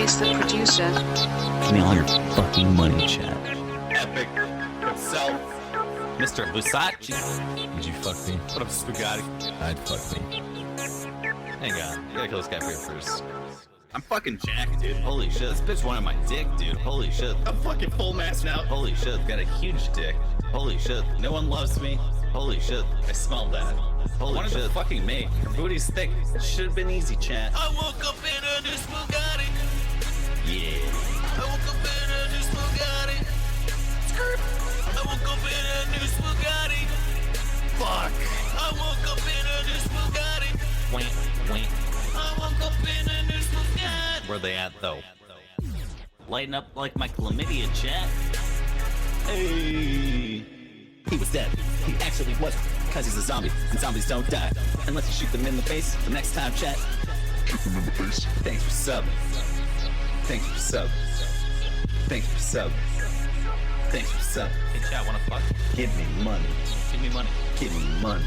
Face the producer. Give me all your fucking money, chat. Epic himself, Mr. Versace. Did you fuck me? What up, Spaghetti? I'd fuck me. Hang on, you gotta kill this guy here first. I'm fucking jacked, dude. Holy shit, this bitch wanted my dick, dude. Holy shit. I'm fucking full mass now. Holy shit, got a huge dick. Holy shit, no one loves me. Holy shit, I smell that. Holy shit, fucking me. Her booty's thick. Should have been easy, chat. I woke up in a new Bugatti. Yeah. I woke up in a new Bugatti. Skirt. I woke up in a new Bugatti. Fuck. I woke up in a new Bugatti. Wait. I woke up in a new Bugatti. Where they at, though? Lighting up like my chlamydia, chat. Hey. He was dead. He actually wasn't. Because he's a zombie, and zombies don't die. Unless you shoot them in the face. The next time, chat. Shoot them in the face. Thanks for subbing. Thanks for subbing. Thanks for subbing. Thanks for subbing. Hey, chat, wanna fuck? Give me money. Give me money. Give me money.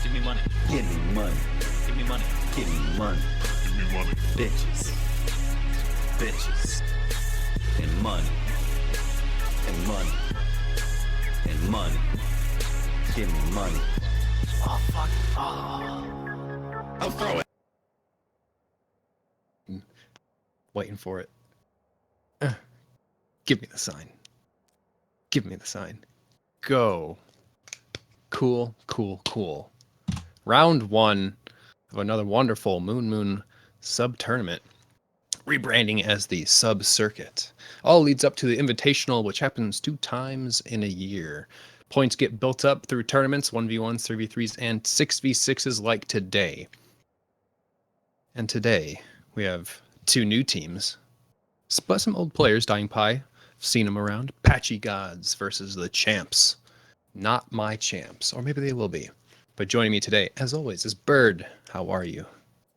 Give me money. Give me money. Give me money. Give me money. Give me money. Bitches. Bitches. And money. And money. And money. Give me money. Oh, fuck. Oh. I'll throw it. Waiting for it. Give me the sign. Give me the sign. Go. Cool. Round 1 of another wonderful Moonmoon sub-tournament. Rebranding as the sub-circuit. All leads up to the Invitational, which happens 2 times in a year. Points get built up through tournaments, 1v1s, 3v3s, and 6v6s like today. And today, we have 2 new teams. But some old players, Dying Pie, I've seen them around. Pachi g0ds versus TheChamps. Not my champs, or maybe they will be. But joining me today, as always, is Bird. How are you?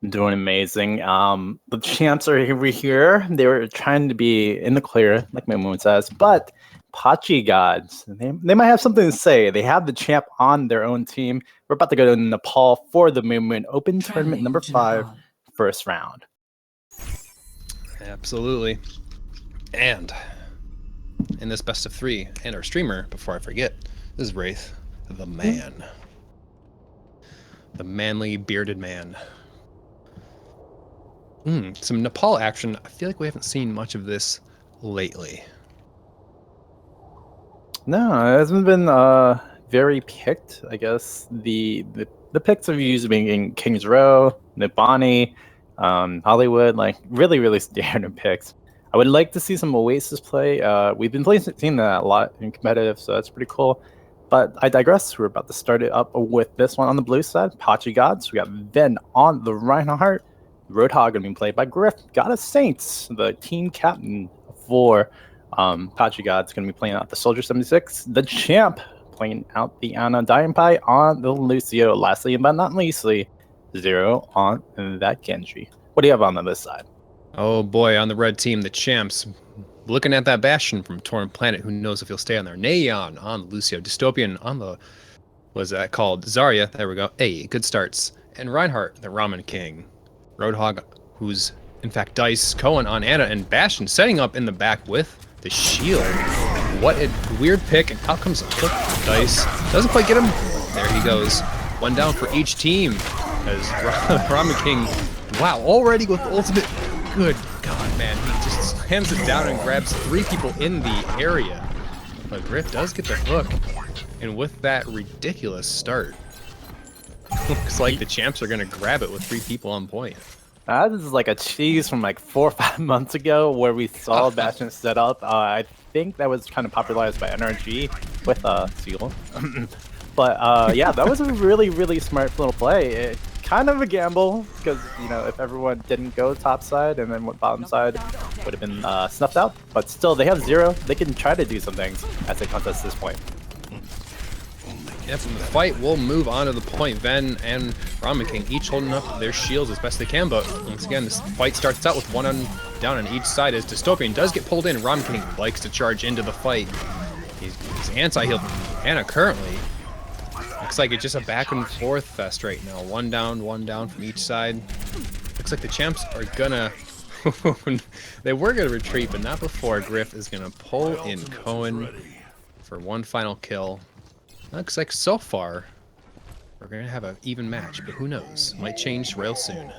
Doing amazing. The champs are over here. They were trying to be in the clear, like Moonmoon says, but Pachi g0ds, they might have something to say. They have the champ on their own team. We're about to go to Nepal for the Moonmoon Open Tournament number 5, first round. Absolutely. And in this best of 3, and our streamer, before I forget, is Wraith, the man. The manly bearded man. Some Nepal action. I feel like we haven't seen much of this lately. No, it hasn't been very picked. I guess the picks are usually being Kings Row, Nibani, Hollywood, like really standard picks. I would like to see some Oasis play. We've been seeing that a lot in competitive, so that's pretty cool. But I digress. We're about to start it up with this one on the blue side, Pachi g0ds. We got Ven on the Reinhardt. Roadhog going to be played by Griff. Goddess Saints, the team captain for Pachi g0ds, going to be playing out the Soldier 76. The champ playing out the Anna Dying Pie on the Lucio. Lastly, but not leastly, 0 on that Genji. What do you have on this side? Oh boy, on the red team, the champs. Looking at that Bastion from Torn Planet, who knows if he'll stay on there. Neon on Lucio. Dystopian on the, what is that called? Zarya, there we go. Hey, good starts. And Reinhardt, the Ramen King. Roadhog, who's in fact Dice, Cohen on Anna, and Bastion setting up in the back with the shield. What a weird pick, and out comes a hook. Dice doesn't quite get him. There he goes. 1 down for each team as Ramen King, wow, already with the ultimate. Good God, man, he just hands it down and grabs 3 people in the area. But Griff does get the hook, and with that ridiculous start, looks like the champs are going to grab it with 3 people on point. This is like a cheese from like 4 or 5 months ago where we saw Bastion set up. I think that was kind of popularized by NRG with Seal. But yeah, that was a really smart little play. Kind of a gamble because, you know, if everyone didn't go top side and then went bottom side, would have been snuffed out. But still, they have 0. They can try to do some things as they contest this point. Yeah, from the fight, we'll move on to the point. Ven and Ramen King each holding up their shields as best they can, but once again, this fight starts out with 1 down on each side as Dystopian does get pulled in. Ramen King likes to charge into the fight. He's anti-healed from Anna currently. Looks like it's just a back and forth fest right now. 1 down from each side. Looks like the champs are gonna Moonmoon. They were going to retreat, but not before Griff is going to pull in Cohen for one final kill. Looks like so far we're going to have an even match, but who knows? Might change real soon.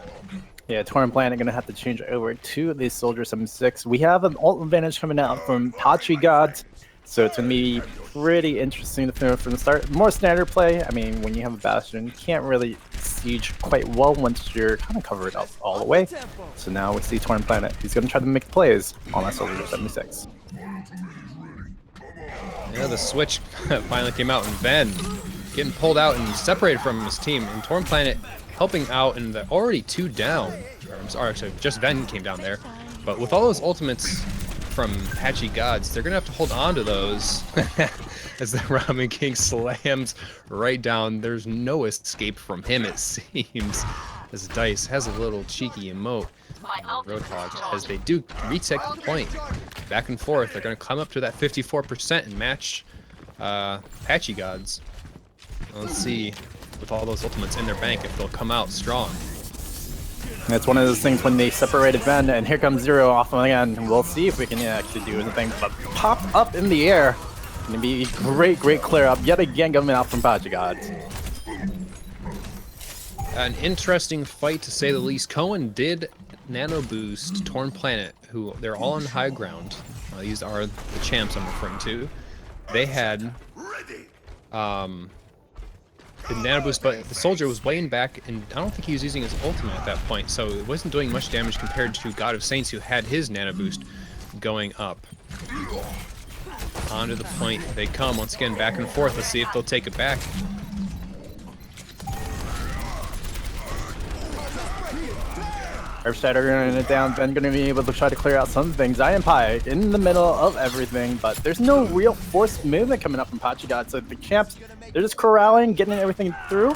Yeah, Torn Planet going to have to change over to the Soldier 76. We have an ult advantage coming out from Pachi g0ds, so it's going to be pretty interesting from the start. More standard play. I mean, when you have a Bastion, you can't really siege quite well once you're kind of covered up all the way. So now we see Torn Planet. He's going to try to make plays on that Soldier 76. Yeah, the switch finally came out, and Ven getting pulled out and separated from his team, and Torn Planet helping out, and they're already 2 down. I'm sorry, just Ven came down there. But with all those ultimates from Pachi g0ds, they're going to have to hold on to those as the Ramen King slams right down. There's no escape from him, it seems, as Dice has a little cheeky emote. Roadhog, as they do retake the point. Back and forth, they're going to climb up to that 54% and match Pachi g0ds. Let's see, with all those ultimates in their bank, if they'll come out strong. It's one of those things when they separated Ven, and here comes Zero off again. We'll see if we can actually do anything. But popped up in the air. Gonna be great clear up yet again coming out from Pachi g0ds. An interesting fight to say the least. Cohen did nano boost Torn Planet, who they're all on high ground. These are the champs I'm referring to. They had the nano boost, but the soldier was weighing back, and I don't think he was using his ultimate at that point, so it wasn't doing much damage compared to God of Saints, who had his nano boost going up. Onto the point they come once again, back and forth. Let's see if they'll take it back. Earthshatter running it down, then gonna be able to try to clear out some things. Iron Pie in the middle of everything, but there's no real forced movement coming up from Pachi g0ds. So the champs, they're just corralling, getting everything through.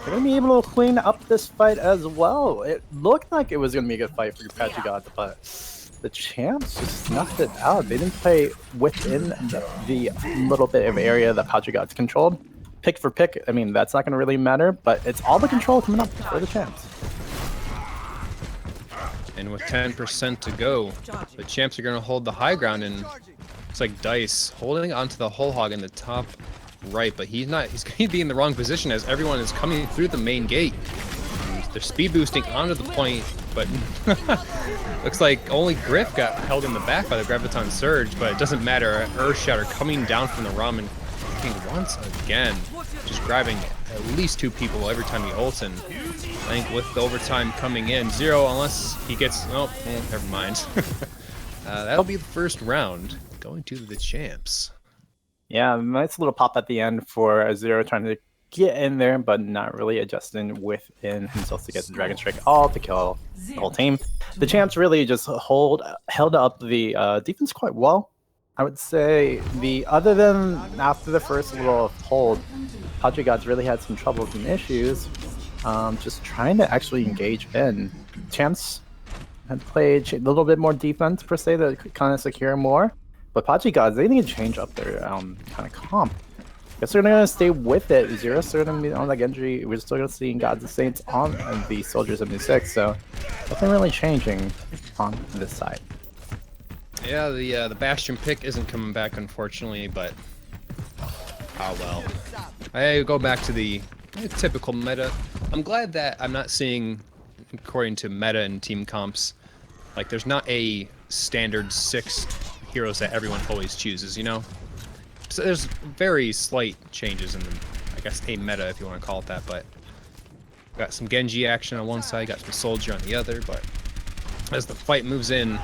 They're gonna be able to clean up this fight as well. It looked like it was gonna be a good fight for Pachi g0ds, but the champs just snuffed it out. They didn't play within the little bit of area that Pachi g0ds controlled. Pick for pick, I mean, that's not gonna really matter, but it's all the control coming up for the champs. And with 10% to go, the champs are going to hold the high ground, and it's like Dice holding onto the whole hog in the top right, but he's not. He's going to be in the wrong position as everyone is coming through the main gate. And they're speed boosting onto the point, but looks like only Griff got held in the back by the Graviton Surge, but it doesn't matter. Earthshatter coming down from the Ramen King once again, just grabbing at least 2 people every time he ults, and I think with the overtime coming in, Zero, unless he gets, oh, never mind. That'll be the first round, going to the champs. Yeah, nice little pop at the end for Zero trying to get in there, but not really adjusting within himself to get the Dragon Strike all to kill the whole team. The champs really just held up the defense quite well. I would say other than after the first little hold, Pachi g0ds really had some troubles and issues. Just trying to actually engage in. Champs had played a little bit more defense per se to kind of secure more, but Pachi g0ds, they need to change up their kind of comp. Guess they're gonna stay with it. Zero still gonna be on the Genji. We're still gonna see Gods and Saints on the Soldier 76, so nothing really changing on this side. Yeah, the Bastion pick isn't coming back, unfortunately, but oh well. I go back to the typical meta. I'm glad that I'm not seeing, according to meta and team comps, like there's not a standard 6 heroes that everyone always chooses, you know? So there's very slight changes in, I guess, a meta, if you want to call it that, but got some Genji action on one side, got some Soldier on the other, but as the fight moves in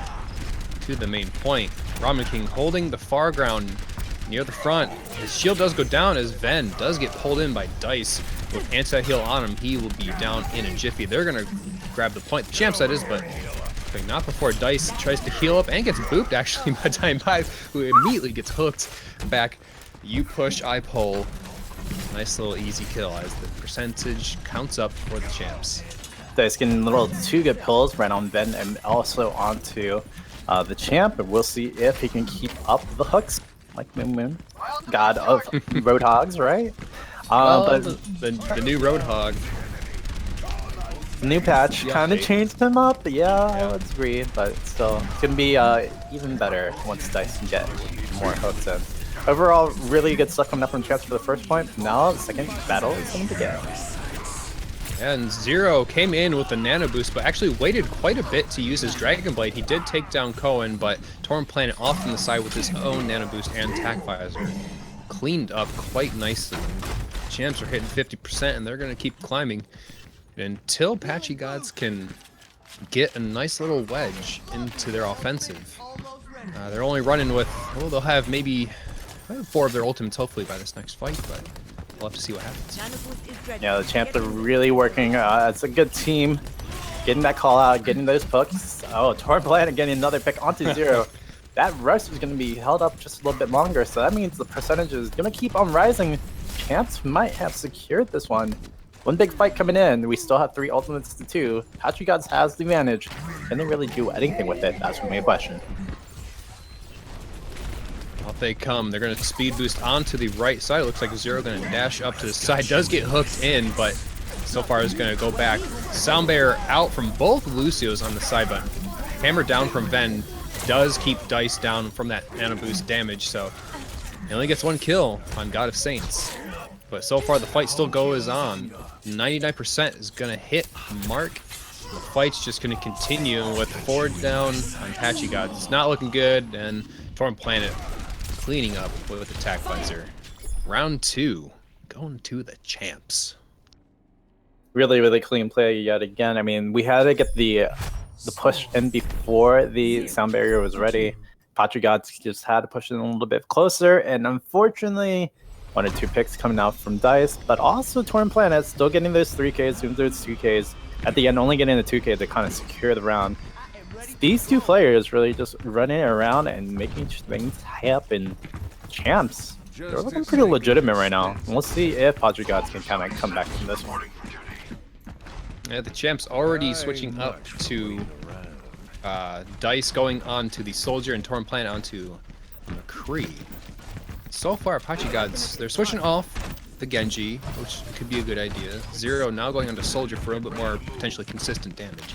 to the main point, Ramen King holding the far ground near the front. His shield does go down as Ven does get pulled in by Dice. With anti-heal on him, he will be down in a jiffy. They're going to grab the point. The champ side is, but not before Dice tries to heal up and gets booped, actually, by Time 5, who immediately gets hooked back. You push, I pull. Nice little easy kill as the percentage counts up for the champs. Dice getting a little 2 good pulls right on Ven and also onto the champ, and we'll see if he can keep up the hooks like Moonmoon, god of Roadhogs, right? Well, but the new Roadhog. New patch kind of update. changed him up. Yeah, I would agree, but still, it's gonna be even better once Dice can get more hooks in. Overall, really good stuff coming up from Champs for the first point. Now, the second battle is going to begin. And Zero came in with the Nano Boost, but actually waited quite a bit to use his Dragon Blade. He did take down Cohen, but Torn Planet off on the side with his own Nano Boost and Tac Visor. Cleaned up quite nicely. Champs are hitting 50%, and they're going to keep climbing until Pachi g0ds can get a nice little wedge into their offensive. They're only running with, well, they'll have maybe 4 of their ultimates hopefully by this next fight, but we'll have to see what happens. Yeah, the Champs are really working as a good team. Getting that call out, getting those hooks. Oh, Torn Planet getting another pick onto Zero. That rush is going to be held up just a little bit longer, so that means the percentage is going to keep on rising. Champs might have secured this one. One big fight coming in. We still have 3 ultimates to 2. Pachi g0ds has the advantage. Can they really do anything with it? That's the main question. Off they come. They're going to speed boost onto the right side. It looks like Zero going to dash up to the side. Does get hooked in, but so far is going to go back. Sound Barrier out from both Lucios on the side button. Hammer down from Ven does keep Dice down from that Nano Boost damage, so he only gets 1 kill on God of Saints. But so far the fight still goes on. 99% is going to hit mark. The fight's just going to continue with 4 down on Pachi g0ds. It's not looking good, and Torn Planet cleaning up with the Tac Visor. Round 2, going to the Champs. Really, really clean play yet again. I mean, we had to get the push in before the Sound Barrier was ready. Pachi g0ds just had to push it in a little bit closer, and unfortunately, 1 or 2 picks coming out from Dice, but also Torn Planet still getting those 3Ks, doing those 2Ks. At the end, only getting the 2K to kind of secure the round. These 2 players really just running around and making things happen. Champs, they're looking pretty legitimate right now. We'll see if Pachi g0ds can kind of come back from this one. Yeah, the Champs already switching up to Dice going on to the Soldier and Torn Planet onto McCree. So far, Pachi g0ds, they're switching off the Genji, which could be a good idea. Zero now going on to Soldier for a little bit more potentially consistent damage.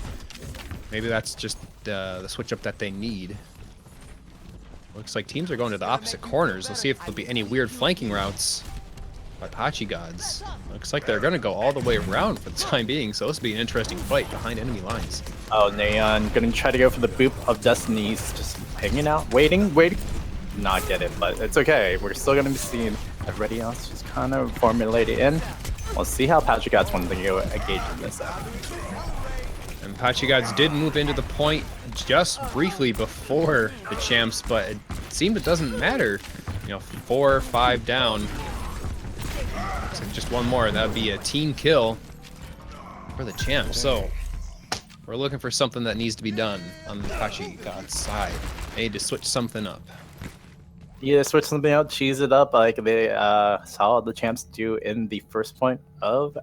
Maybe that's just the switch up that they need. Looks like teams are going to the opposite corners. Let's see if there'll be any weird flanking routes by Pachi g0ds. Looks like they're going to go all the way around for the time being, so this will be an interesting fight behind enemy lines. Oh, Neon going to try to go for the boop of Destiny. He's just hanging out, waiting. Not get it, but it's okay. We're still going to be seeing everybody else just kind of formulated in. We'll see how Pachi g0ds want to go engage in this. And Pachi g0ds did move into the point just briefly before the Champs, but it seemed it doesn't matter. You know, 4 or 5 down. So just 1 more, that would be a team kill for the Champs. So we're looking for something that needs to be done on the Pachi g0ds side. They need to switch something up. Yeah, switch something out, cheese it up like they saw the Champs do in the first point of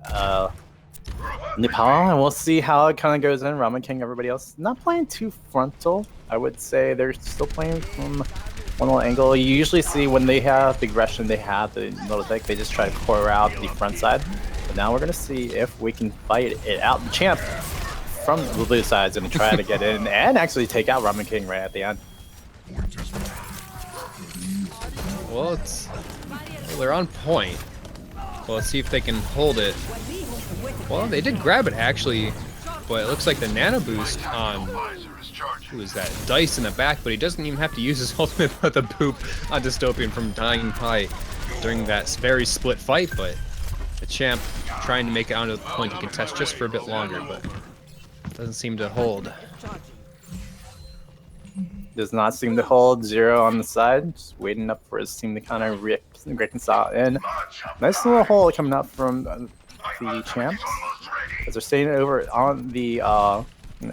Nepal, and we'll see how it kind of goes in. Ramen King, everybody else not playing too frontal. I would say they're still playing from one little angle. You usually see when they have big Russian, they have the little deck, they just try to core out the front side. But now we're gonna see if we can fight it out. The Champ from the blue side is gonna try to get in and actually take out Ramen King right at the end. Well, they're on point. Well, let's see if they can hold it. Well, they did grab it actually, but it looks like the Nano Boost on, who is that, Dice in the back, but he doesn't even have to use his ultimate with a boop on Dystopian from Dying Pie during that very split fight, but the Champ trying to make it onto the point to contest just for a bit longer, but doesn't seem to hold. Does not seem to hold. Zero on the side, just waiting up for his team to kind of reconcile in. Nice little hole coming up from the Champs as they're staying over on the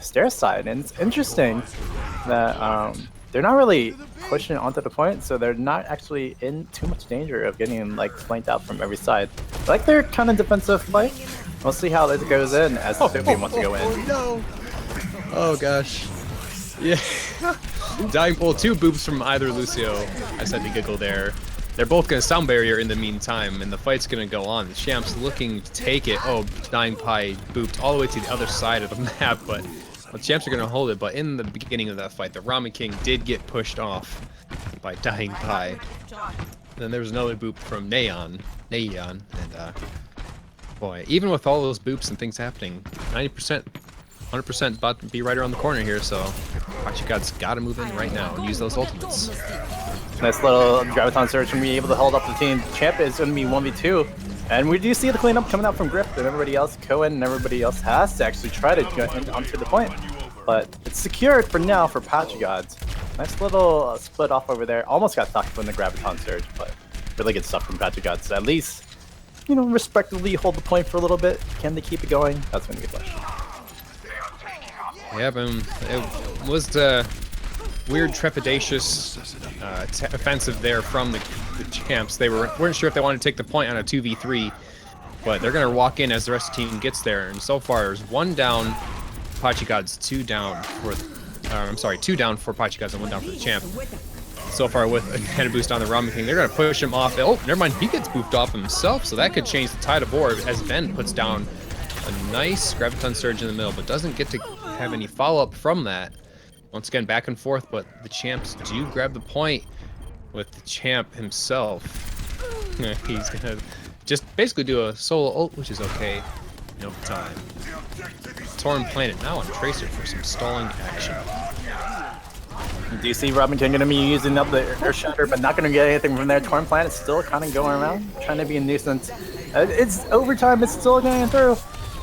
stair side, and it's interesting that they're not really pushing onto the point, so they're not actually in too much danger of getting like flanked out from every side. I like their kind of defensive play. We'll see how this goes in as Dystopian wants to go in. No! Oh gosh. Yeah. Dying pull 2 boops from either Lucio. I said to giggle there. They're both going to sound barrier in the meantime, and the fight's going to go on. The Champs looking to take it. Oh, Dying Pie booped all the way to the other side of the map, but the Champs are going to hold it. But in the beginning of that fight, the Ramen King did get pushed off by Dying Pie. Then there was another boop from Neon, and boy, even with all those boops and things happening, 90%, 100% about to be right around the corner here, so Pachi g0ds got to move in right now and use those ultimates. Nice little Graviton Surge going to be able to hold up the team. Champ is going to be 1v2. And we do see the cleanup coming out from Grip, and everybody else, Cohen and everybody else has to actually try to get onto the point. But it's secured for now for Pachi g0ds. Nice little split off over there. Almost got stuck from the Graviton Surge, but really good stuff from Pachi g0ds. At least, you know, respectively hold the point for a little bit. Can they keep it going? That's going to be a question. Yeah, but it was weird, trepidatious offensive there from the Champs. They weren't sure if they wanted to take the point on a 2v3, but they're going to walk in as the rest of the team gets there. And so far, there's 1 down, Pachi g0ds, 2 down for, 2 down for Pachi g0ds and 1 down for the Champ. So far with a cannon boost on the Ramen King, they're going to push him off. Oh, never mind, he gets booped off himself, so that could change the tide of war as Ben puts down a nice Graviton Surge in the middle, but doesn't get to have any follow-up from that. Once again, back and forth, but the Champs do grab the point with the Champ himself. He's going to just basically do a solo ult, which is okay in time. Torn Planet now on Tracer for some stalling action. Do you see Ramen King going to be using up the Earth Shatter, but not going to get anything from there? Torn Planet still kind of going around, trying to be a nuisance. It's overtime, it's still going through.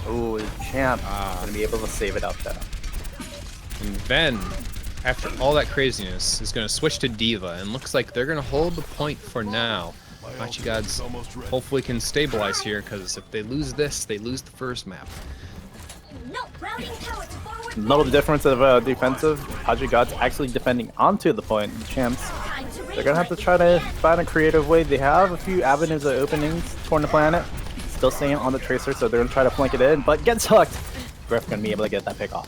Ooh, the Champ going to be able to save it up though. And then, after all that craziness, is going to switch to Diva, and looks like they're going to hold the point for now. Pachi g0ds hopefully can stabilize here, because if they lose this, they lose the first map. A little difference of defensive. Pachi g0ds actually defending onto the point. The Champs, they're going to have to try to find a creative way. They have a few avenues of openings. Torn the Planet, still staying on the Tracer, so they're going to try to flank it in, but gets hooked. Griff going to be able to get that pick off.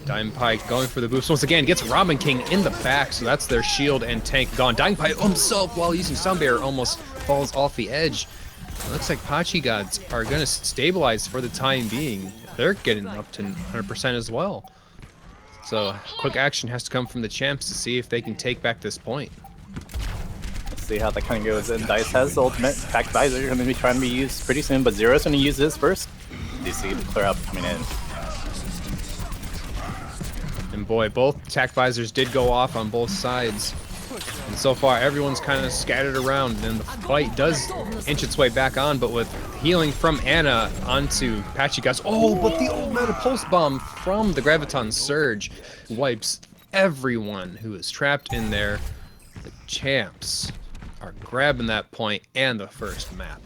Dying Pie going for the boost once again, gets Ramen King in the back, so that's their shield and tank gone. Dying Pie himself, while using Sound Barrier, almost falls off the edge. It looks like Pachi g0ds are going to stabilize for the time being. They're getting up to 100% as well. So quick action has to come from the Champs to see if they can take back this point. Let's see how that kind of goes. And Dice has the ultimate. Fact Visor are going to be trying to be used pretty soon, but Zero's going to use his first. You see the clear up coming in. And boy, both attack visors did go off on both sides. And so far, everyone's kind of scattered around, and the fight does inch its way back on, but with healing from Anna onto Pachi g0ds. Oh, but the old meta pulse bomb from the Graviton Surge wipes everyone who is trapped in there. The Champs are grabbing that point and the first map.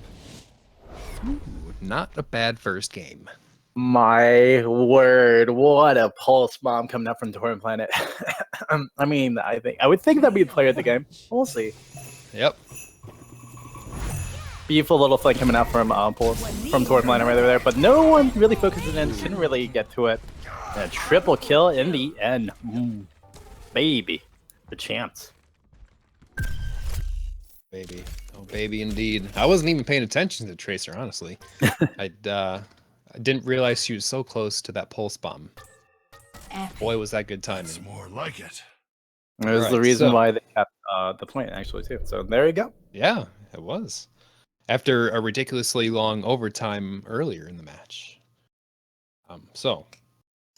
Ooh, not a bad first game. My word, what a pulse bomb coming up from Torn Planet. I mean, I would think that'd be the player of the game. We'll see. Yep. Beautiful little flank coming out from Torn Planet right there, but no one really focuses in, couldn't really get to it. And a triple kill in the end. Baby, the Champs. Baby. Oh, baby indeed. I wasn't even paying attention to Tracer, honestly. I didn't realize she was so close to that pulse bomb. Boy, was that good timing. It's more like it. It was the reason why they kept the point, actually, too. So there you go. Yeah, it was. After a ridiculously long overtime earlier in the match. So,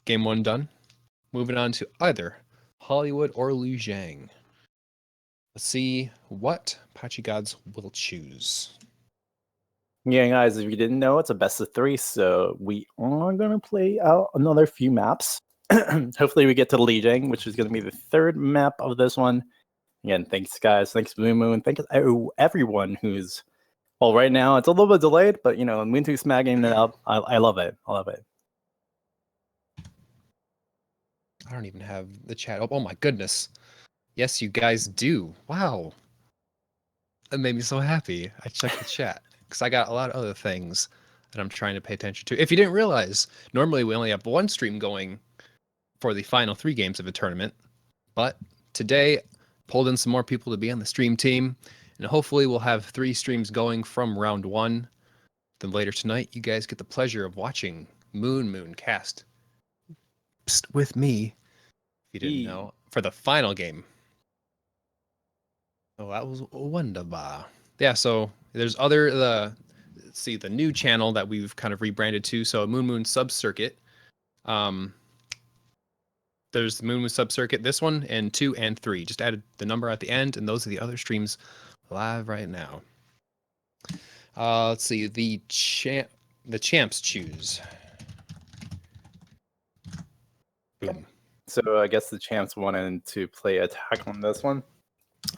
game 1 done. Moving on to either Hollywood or Lijiang. Let's see what Pachi g0ds will choose. Yeah, guys, if you didn't know, it's a best of 3, so we are going to play out another few maps. Hopefully we get to Lijiang, which is going to be the 3rd map of this one. Again, thanks, guys. Thanks, Moonmoon. Thanks, everyone who's... Well, right now, it's a little bit delayed, but, you know, Moon2 smagging it up. I love it. I love it. I don't even have the chat. Oh my goodness. Yes, you guys do. Wow. That made me so happy. I checked the chat. Because I got a lot of other things that I'm trying to pay attention to. If you didn't realize, normally we only have 1 stream going for the final 3 games of a tournament. But today, pulled in some more people to be on the stream team, and hopefully we'll have 3 streams going from round 1. Then later tonight, you guys get the pleasure of watching Moonmoon cast with me, if you didn't know, for the final game. Oh, that was wonderful. Yeah, so there's let's see, the new channel that we've kind of rebranded to. So Moonmoon Sub-Circuit. There's the Moonmoon Sub-Circuit, this one, and 2 and 3. Just added the number at the end, and those are the other streams live right now. Let's see, the champs choose. Boom. So I guess the champs wanted to play attack on this one.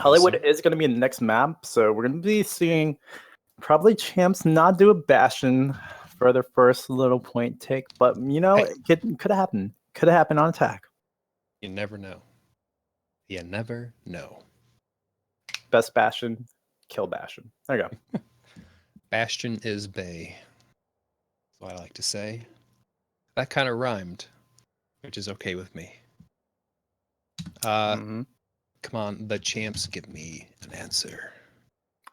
Hollywood is going to be the next map, so we're going to be seeing probably champs not do a Bastion for their first little point take, but you know, it could happen. Could have happened on attack. You never know. You never know. Best Bastion, kill Bastion. There you go. Bastion is Bay. That's what I like to say. That kind of rhymed, which is okay with me. Come on, the champs, give me an answer.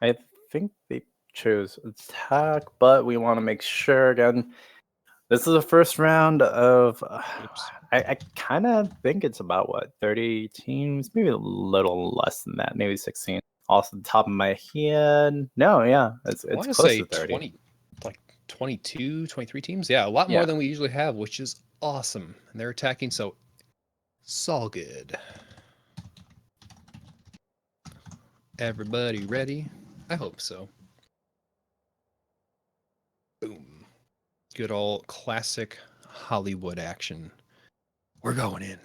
I think they chose attack, but we want to make sure again. This is the first round of. I kind of think it's about what 30 teams, maybe a little less than that, maybe 16. Off the top of my head, no, yeah, it's close to 30. 20, like 22, 23 teams. Yeah, a lot more than we usually have, which is awesome. And they're attacking, so it's all good. Everybody ready? I hope so. Boom. Good old classic Hollywood action. We're going in.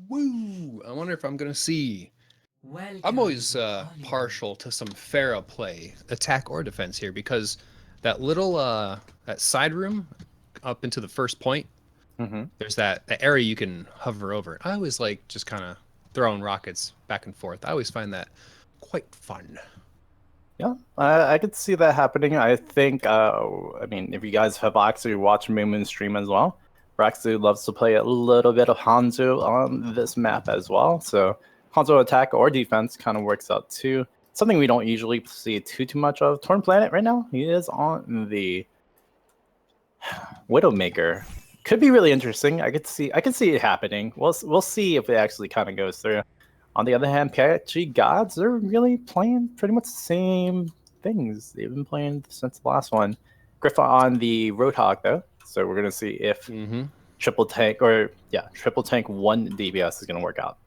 Woo! I wonder if I'm going to see... I'm always partial to some Pharah play, attack or defense here, because that little that side room up into the first point, there's that area you can hover over. I always like just kind of throwing rockets back and forth. I always find that quite fun. Yeah, I could see that happening. I think, I mean, if you guys have actually watched Moonmoon stream as well, Raxu loves to play a little bit of Hanzo on this map as well. So Hanzo attack or defense kind of works out too. Something we don't usually see too much of. Torn Planet right now, he is on the Widowmaker. Could be really interesting. I can see it happening. We'll see if it actually kind of goes through. On the other hand, Pachi g0ds, they're really playing pretty much the same things they've been playing since the last one. Griffin on the Roadhog though, so we're gonna see if triple tank 1 DBS is gonna work out.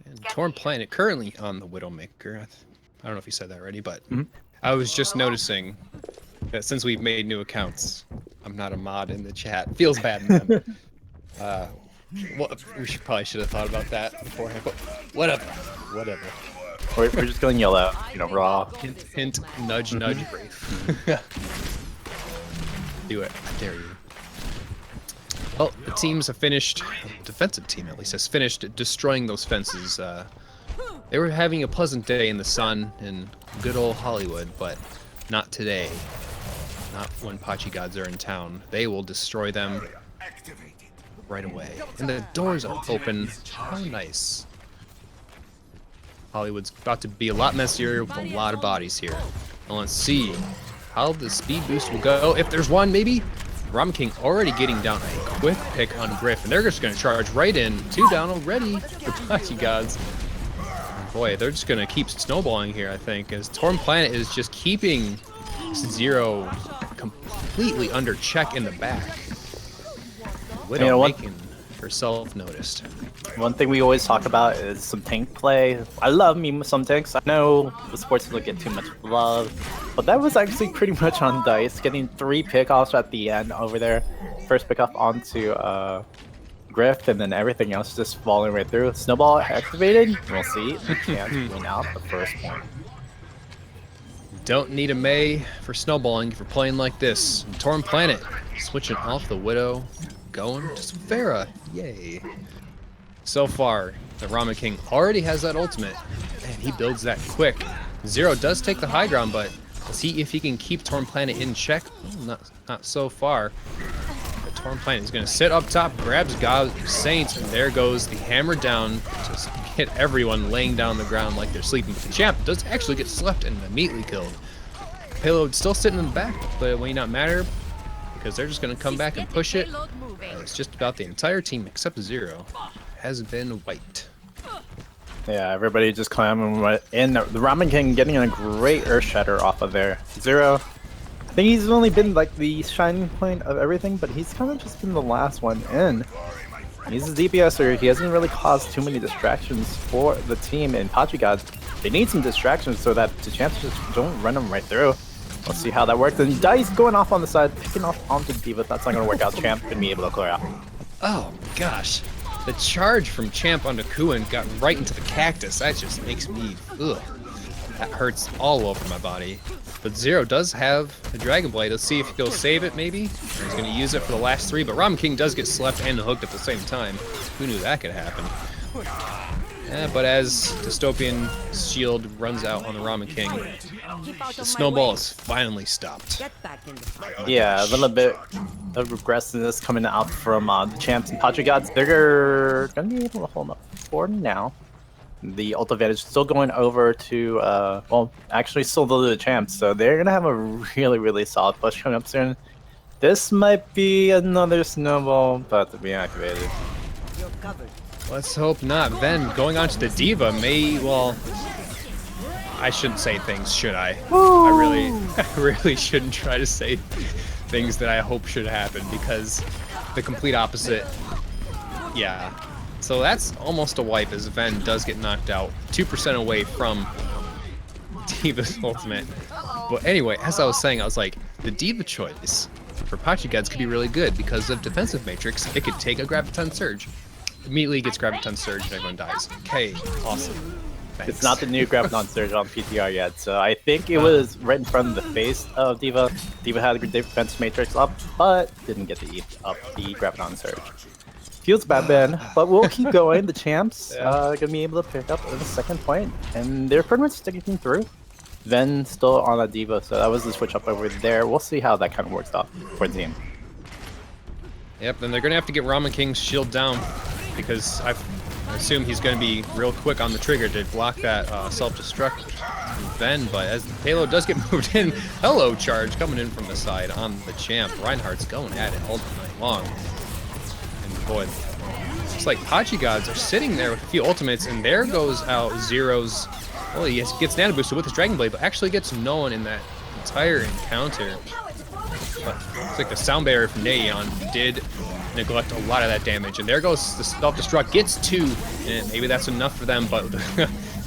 And Torn Planet currently on the Widowmaker. I don't know if you said that already, but I was just noticing that since we've made new accounts, I'm not a mod in the chat. Feels bad, man. Well, we probably should have thought about that beforehand, but whatever. We're just going to yell out, raw. Hint, nudge, Wraith. Do it, I dare you. Well, the teams have finished, the defensive team at least, has finished destroying those fences. They were having a pleasant day in the sun in good old Hollywood, but not today. Not when Pachi g0ds are in town. They will destroy them right away. And the doors are open. How nice. Hollywood's about to be a lot messier with a lot of bodies here. And let's see how the speed boost will go. If there's one, maybe. Ram King already getting down a quick pick on Griff, and they're just going to charge right in. 2 down already for Pachi g0ds. Boy, they're just going to keep snowballing here, I think, as Torn Planet is just keeping Zero completely under check in the back. Widow making herself noticed. One thing we always talk about is some tank play. I love me some tanks. I know the sports don't get too much love, but that was actually pretty much on Dice, getting 3 pickoffs at the end over there. First pickoff onto Griff, and then everything else just falling right through. Snowball activated. We'll see. The chance to win out the first point. Don't need a May for snowballing for playing like this. Torn Planet switching off the Widow, going to Pharah. Yay. So far, the Ramen King already has that ultimate, and he builds that quick. Zero does take the high ground, but let's see if he can keep Torn Planet in check. Oh, not so far. But Torn Planet is going to sit up top, grabs God Saint, and there goes the hammer down to hit everyone laying down on the ground like they're sleeping. But the champ does actually get slept and immediately killed. Payload still sitting in the back, but it may not matter because they're just going to come back and push it. It's just about the entire team except Zero has been wiped. Yeah, everybody just climbing right in. The Ramen King getting a great Earth Shatter off of there. Zero, I think he's only been like the shining point of everything, but he's kind of just been the last one in. He's a DPSer. He hasn't really caused too many distractions for the team. And Pachi g0ds, they need some distractions so that TheChamps just don't run them right through. Let's see how that works. And Dice going off on the side, picking off onto D.Va. That's not going to work out. Champ going to be able to clear out. Oh my gosh. The charge from Champ onto Kuan got right into the cactus. That just makes me, ugh. That hurts all over my body. But Zero does have a Dragon Blade. Let's see if he'll save it, maybe. He's going to use it for the last 3, but Ramen King does get slept and hooked at the same time. Who knew that could happen? Yeah, but as Dystopian shield runs out on the Ramen King, the snowball is finally stopped. Yeah, a little bit of aggressiveness coming out from the Champs and Pachi g0ds. They're going to be able to hold up for now. The ult advantage still going over to, well, actually still the Champs, so they're going to have a really, really solid push coming up soon. This might be another snowball, but to be activated. Let's hope not. Then going on to the D.Va may, well, I shouldn't say things, should I? I really shouldn't try to say things that I hope should happen because the complete opposite, yeah. So that's almost a wipe as Ven does get knocked out, 2% away from D.Va's ultimate. But anyway, as I was saying, I was like, the D.Va choice for Pachi g0ds could be really good because of defensive matrix. It could take a Graviton Surge. Immediately gets Graviton Surge and everyone dies. Okay, awesome. Thanks. It's not the new Graviton Surge on PTR yet, so I think it was right in front of the face of D.Va. D.Va had a good defense matrix up, but didn't get to eat up the Graviton Surge. Feels bad, Ben, but we'll keep going. The Champs gonna be able to pick up the second point, and they're pretty much sticking through. Ven still on a D.Va, so that was the switch up over there. We'll see how that kind of works out for the team. Yep, then they're gonna have to get Ramen King's shield down because I assume he's gonna be real quick on the trigger to block that self-destruct Ven, but as the payload does get moved in, hello charge coming in from the side on the Champ. Reinhardt's going at it all night long. And boy, it's like Pachi g0ds are sitting there with a few ultimates, and there goes out Zero's. Well, he gets nano boosted with his Dragon Blade, but actually gets no one in that entire encounter. But it's like the sound barrier from Neon did neglect a lot of that damage, and there goes the self-destruct, gets 2, and maybe that's enough for them, but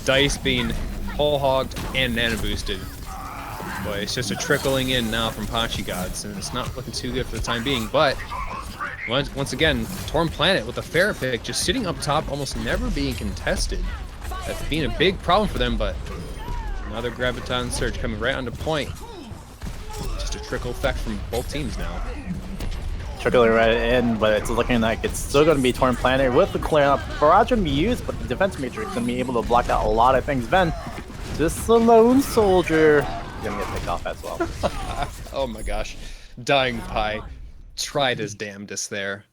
Dice being whole hogged and nano boosted. But it's just a trickling in now from Pachi g0ds, and it's not looking too good for the time being, but once again, Torn Planet with a fair pick, just sitting up top, almost never being contested. That's being a big problem for them, but another Graviton Surge coming right onto point. Just a trickle effect from both teams now. Trickling right in, but it's looking like it's still going to be Torn Planet with the clear up. Barrage going to be used, but the defense matrix going to be able to block out a lot of things. Ven, just a lone soldier, going to get picked off as well. Oh my gosh. Dying Pie tried his damnedest there.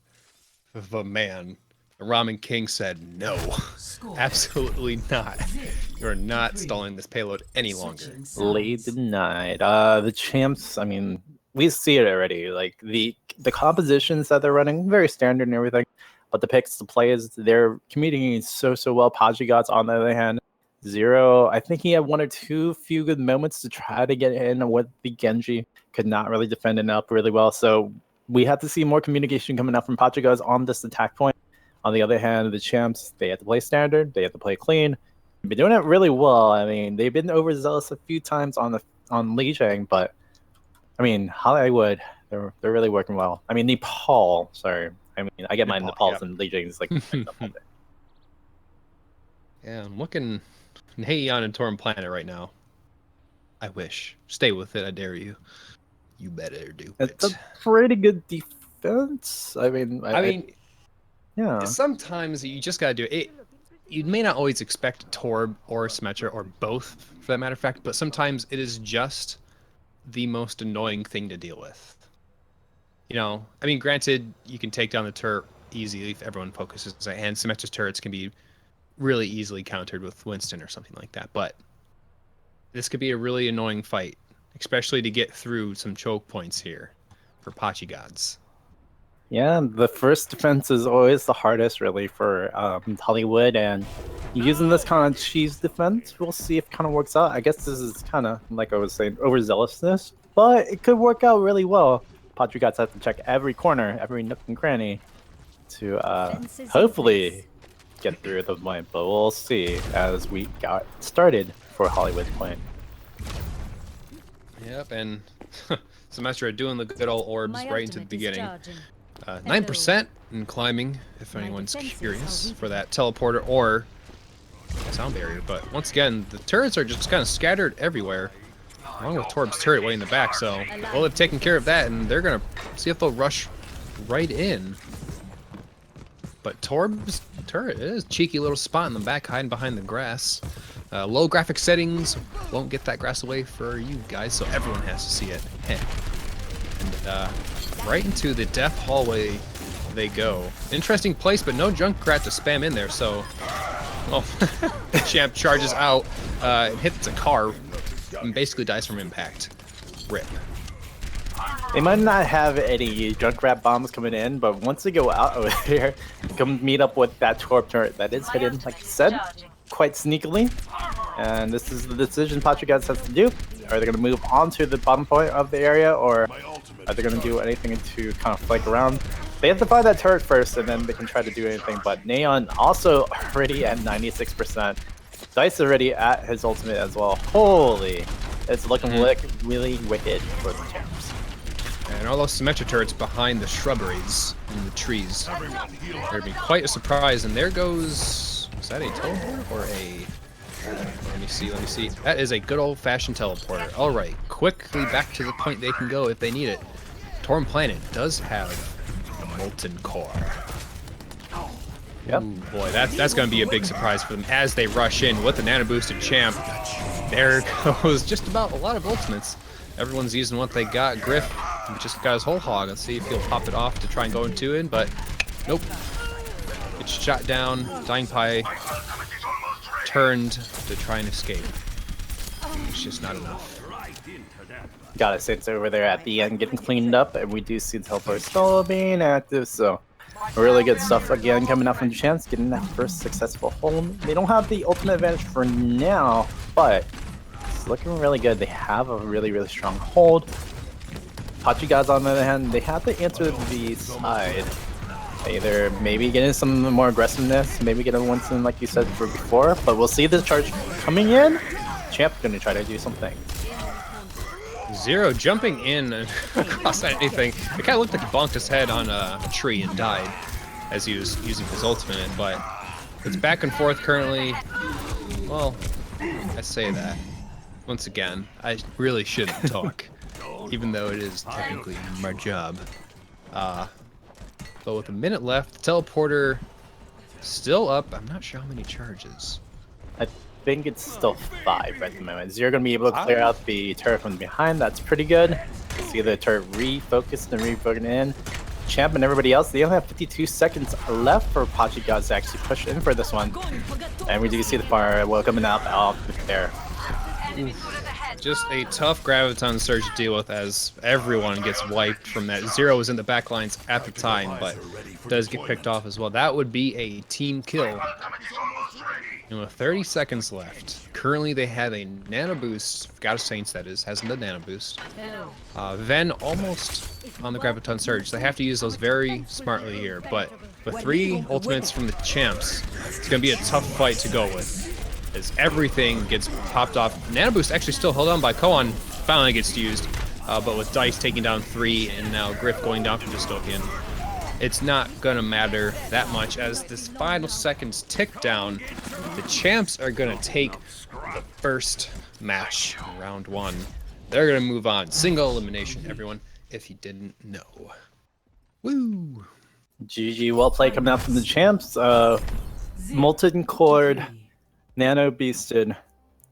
But man, the Ramen King said no. Absolutely not. You're not stalling this payload any longer. Lead denied. The Champs, I mean, we see it already. Like the compositions that they're running, very standard and everything. But the picks, the plays, they're communicating so well. Pachi g0ds on the other hand, Zero, I think he had 1 or 2 few good moments to try to get in with the Genji. Could not really defend it up really well. So we have to see more communication coming out from Pachi g0ds on this attack point. On the other hand, the Champs, they have to play standard, they have to play clean. They've been doing it really well. I mean, they've been overzealous a few times on Lijiang, but I mean, Hollywood, they're really working well. I mean, Nepal, sorry. I mean, I get my Nepals and Lijiang's like yeah, I'm looking Neon and Torn Planet right now. I wish. Stay with it, I dare you. You better do it. It's a pretty good defense. I mean, yeah. Sometimes you just gotta do it. You may not always expect Torb or Symmetra or both, for that matter of fact, but sometimes it is just the most annoying thing to deal with. You know, I mean, granted, you can take down the turret easily if everyone focuses, and Symmetra's turrets can be really easily countered with Winston or something like that. But this could be a really annoying fight, especially to get through some choke points here for Pachi g0ds. Yeah, the first defense is always the hardest, really, for Hollywood, and using this kind of cheese defense, we'll see if it kind of works out. I guess this is kind of, like I was saying, overzealousness, but it could work out really well. Pachi g0ds have to check every corner, every nook and cranny to hopefully get through the point, but we'll see as we got started for Hollywood's point. Yep, and Semester doing the good old orbs right into the beginning. 9% in climbing, if anyone's curious, for that teleporter or sound barrier. But once again, the turrets are just kind of scattered everywhere, along with Torb's turret way in the back. So we'll have taken care of that, and they're going to see if they'll rush right in. But Torb's turret is a cheeky little spot in the back, hiding behind the grass. Low graphic settings won't get that grass away for you guys, so everyone has to see it. And right into the death hallway they go. Interesting place, but no Junkrat to spam in there, so... Well, Champ charges out, hits a car, and basically dies from impact. Rip. They might not have any Junkrat bombs coming in, but once they go out over here, come meet up with that Torb turret that is hidden, like I said, quite sneakily. And this is the decision Pachi g0ds has to do. Are they going to move on to the bottom point of the area, or are they going to do anything to kind of flank around? They have to find that turret first, and then they can try to do anything. But Neon also already at 96%. Dice already at his ultimate as well. Holy, it's looking really wicked for the champs. And all those Symmetra turrets behind the shrubberies and the trees. There'd be quite a surprise, and there goes... Is that a teleport or a... Let me see. That is a good old-fashioned teleporter. Alright, quickly back to the point they can go if they need it. Torn Planet does have a Molten Core. Yep. Ooh, boy, that's going to be a big surprise for them as they rush in with the nano-boosted champ. There goes just about a lot of ultimates. Everyone's using what they got. Griff just got his whole hog. Let's see if he'll pop it off to try and go into it, but nope. It's shot down. Dying Pie turned to try and escape. It's just not enough. Gotta say, it's over there at the end getting cleaned up, and we do see the teleport still being active, so really good stuff again coming up from TheChamps, getting that first successful hold. They don't have the ultimate advantage for now, but it's looking really good. They have a really strong hold. Pachi g0ds on the other hand, they have to answer the side. Either maybe getting some more aggressiveness, maybe getting Winston like you said before, but we'll see the charge coming in. Champ gonna try to do something. Zero jumping in across anything. It kind of looked like he bonked his head on a tree and died as he was using his ultimate, but it's back and forth currently. Well, I say that. Once again, I really shouldn't talk, even though it is technically my job. But with a minute left, the teleporter still up. I'm not sure how many charges. I think it's still 5 at the moment. Zero gonna be able to clear out the turret from behind. That's pretty good. See the turret refocused and refocused in. Champ and everybody else, they only have 52 seconds left for Pachi g0ds to actually push in for this one. And we do see the fire coming up out there. Just a tough Graviton Surge to deal with as everyone gets wiped from that. Zero was in the back lines at the time, but does get picked off as well. That would be a team kill. And with 30 seconds left, currently they have a nano boost. Goddess Saints, that is, has the nano boost. Ven almost on the Graviton Surge. They have to use those very smartly here, but with 3 ultimates from the champs, it's going to be a tough fight to go with, as everything gets popped off. Nano boost actually still held on by Koan, finally gets used, but with Dice taking down 3 and now Griff going down from Dystopian, it's not gonna matter that much as this final seconds tick down. The champs are gonna take the first match in round 1. They're gonna move on. Single elimination, everyone, if you didn't know. Woo! GG, well played coming out from the champs. Molten Cord, Nano Beasted,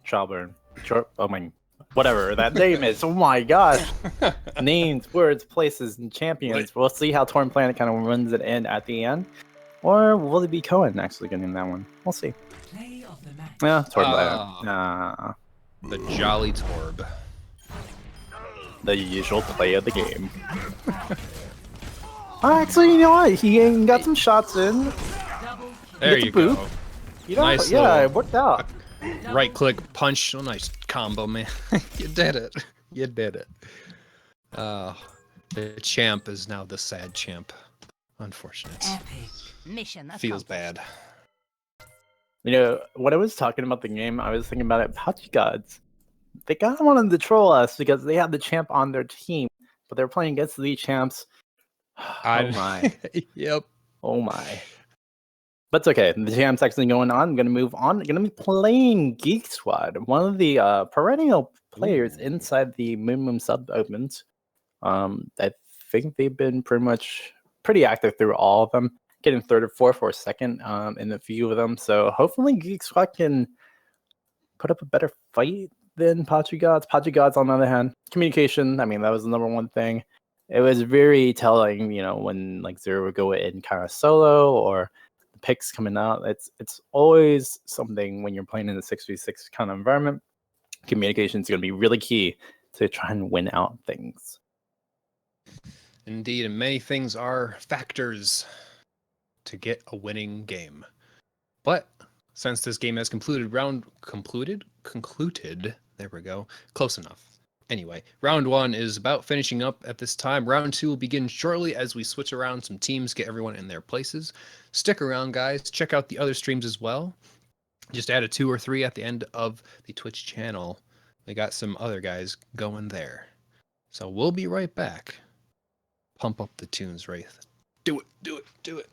Childburn. Oh my, whatever that name is. Oh my gosh. Names, words, places, and champions. We'll see how Torn Planet kind of runs it in at the end. Or will it be Cohen actually getting that one? We'll see. Yeah, Torb Ah. Nah, The Jolly Torb. the usual play of the game. Actually, you know what? He got some shots in. There Get the you boop. go. You know, Nice yeah, little- it worked out. Right click punch. Oh, nice combo, man. You did it. You did it. The champ is now the sad champ. Unfortunate. Mission Feels accomplished. bad. You know, when I was talking about the game, I was thinking about it. Pachi gods, they kind of wanted to troll us because they had the champ on their team, but they're playing against the champs. Oh my. Yep. Oh my. But it's okay. The champs actually going on. I'm going to move on. I'm going to be playing Geek Squad, one of the perennial players inside the Moonmoon sub opens. I think they've been pretty active through all of them, getting third or fourth or second in a few of them. So hopefully Geek Squad can put up a better fight than Pachi Gods. Pachi Gods, on the other hand, communication. I mean, that was the number one thing. It was very telling, you know, when like Zero would go in kind of solo or the picks coming out. It's always something when you're playing in a 6v6 kind of environment. Communication is going to be really key to try and win out things. Indeed, and many things are factors to get a winning game. But since this game has concluded, there we go, close enough. Anyway, round one is about finishing up at this time. Round two will begin shortly as we switch around some teams, get everyone in their places. Stick around, guys. Check out the other streams as well. Just add a 2 or 3 at the end of the Twitch channel. We got some other guys going there. So we'll be right back. Pump up the tunes, Wraith. Do it, do it, do it.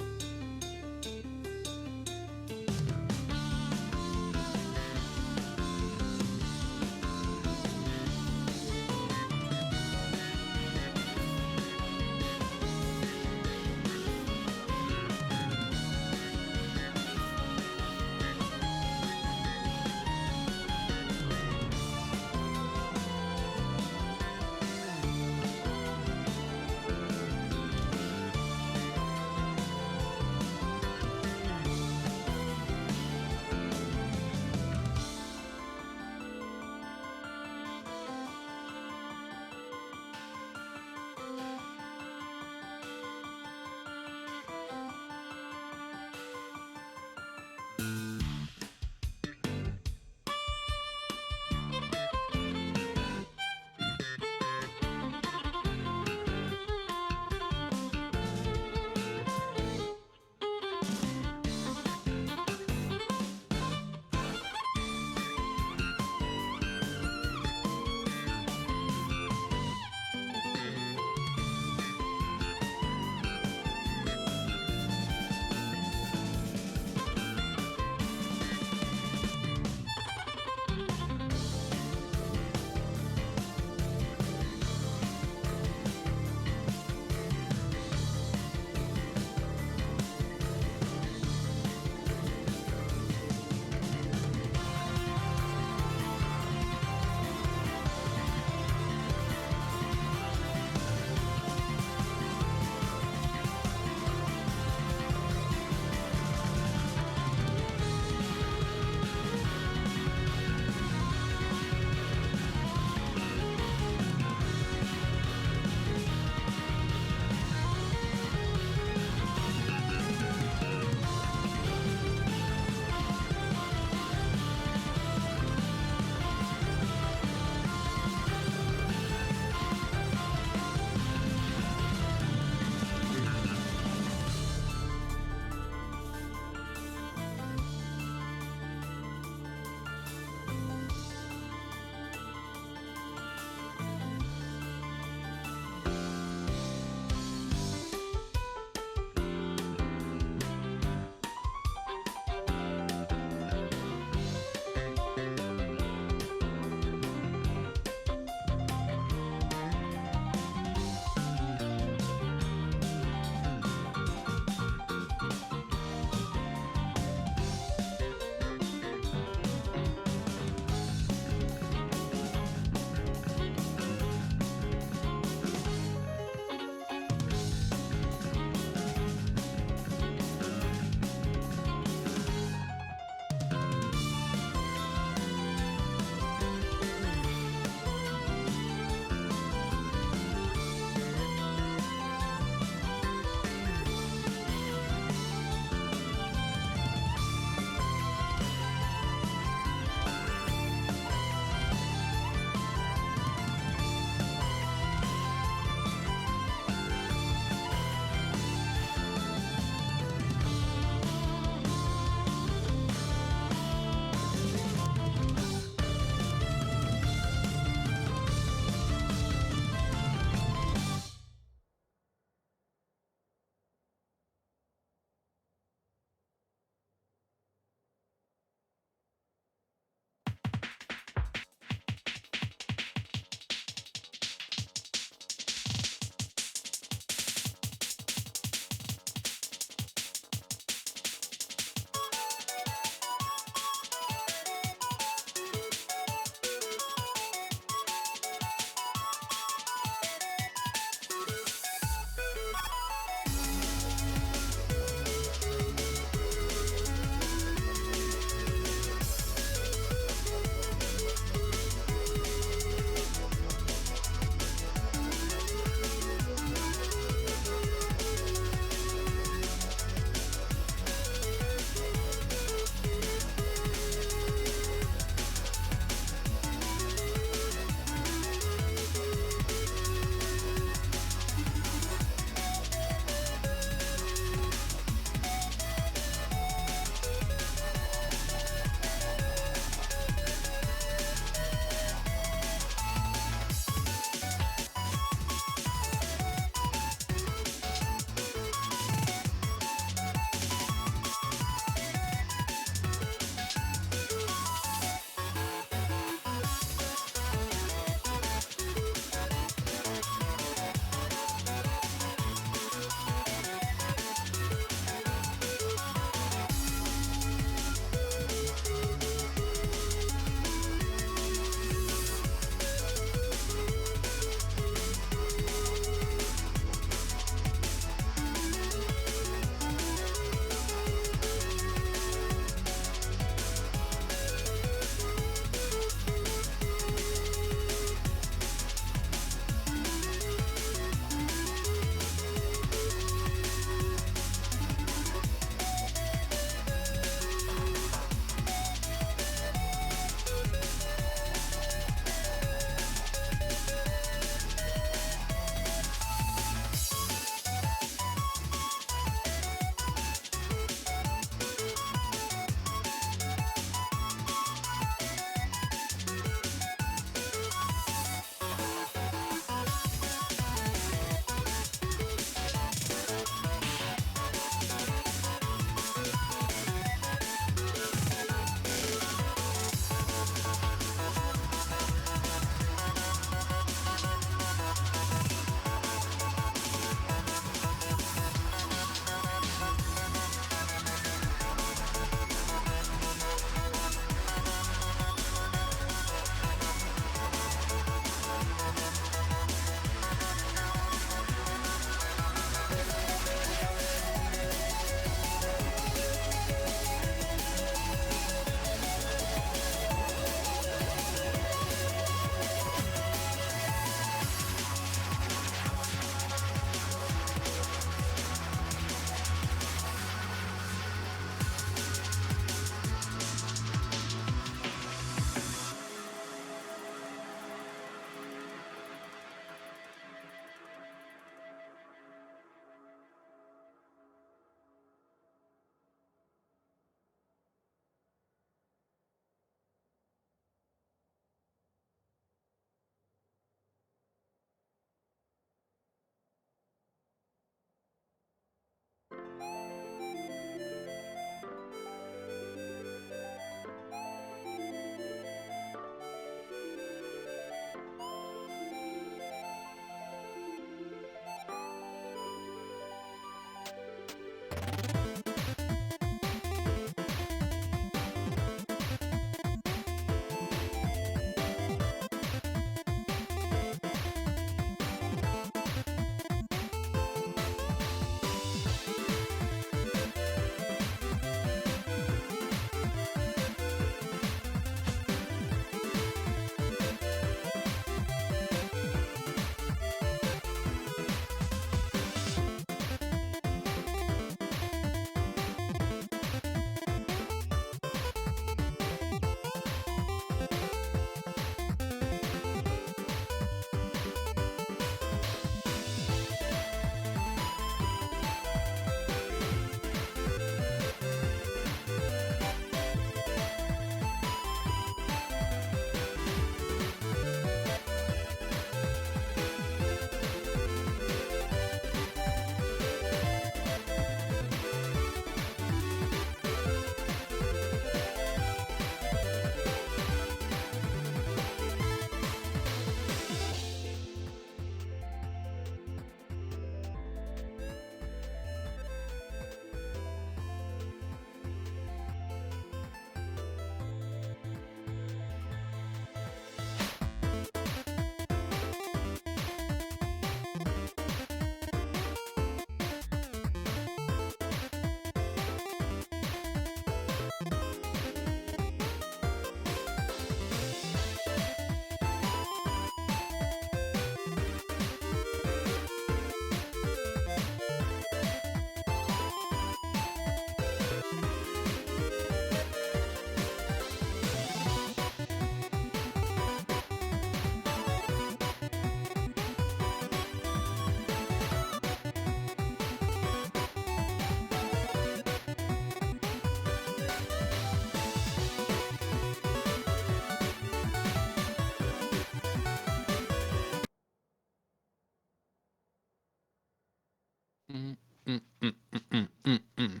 Mm, mm, mm, mm, mm, mm, mm.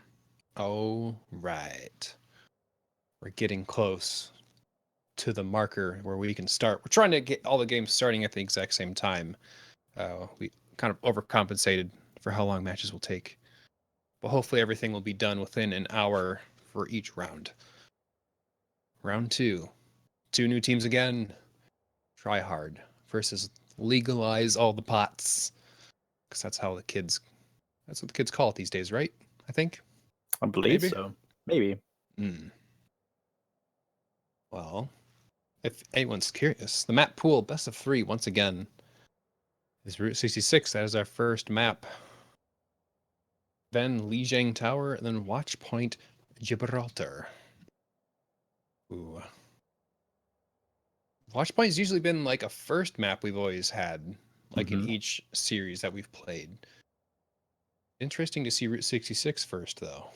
All right. We're getting close to the marker where we can start. We're trying to get all the games starting at the exact same time. We kind of overcompensated for how long matches will take. But hopefully everything will be done within an hour for each round. Round 2. 2 new teams again. Try hard versus legalize all the pots. Because that's what the kids call it these days, right? I think. I believe Maybe. so. Maybe. Well, if anyone's curious, the map pool best of 3 once again is Route 66. That is our first map. Then Lijiang Tower, and then Watch Point Gibraltar. Ooh. Watch Point's usually been like a first map we've always had, like in each series that we've played. Interesting to see Route 66 first, though.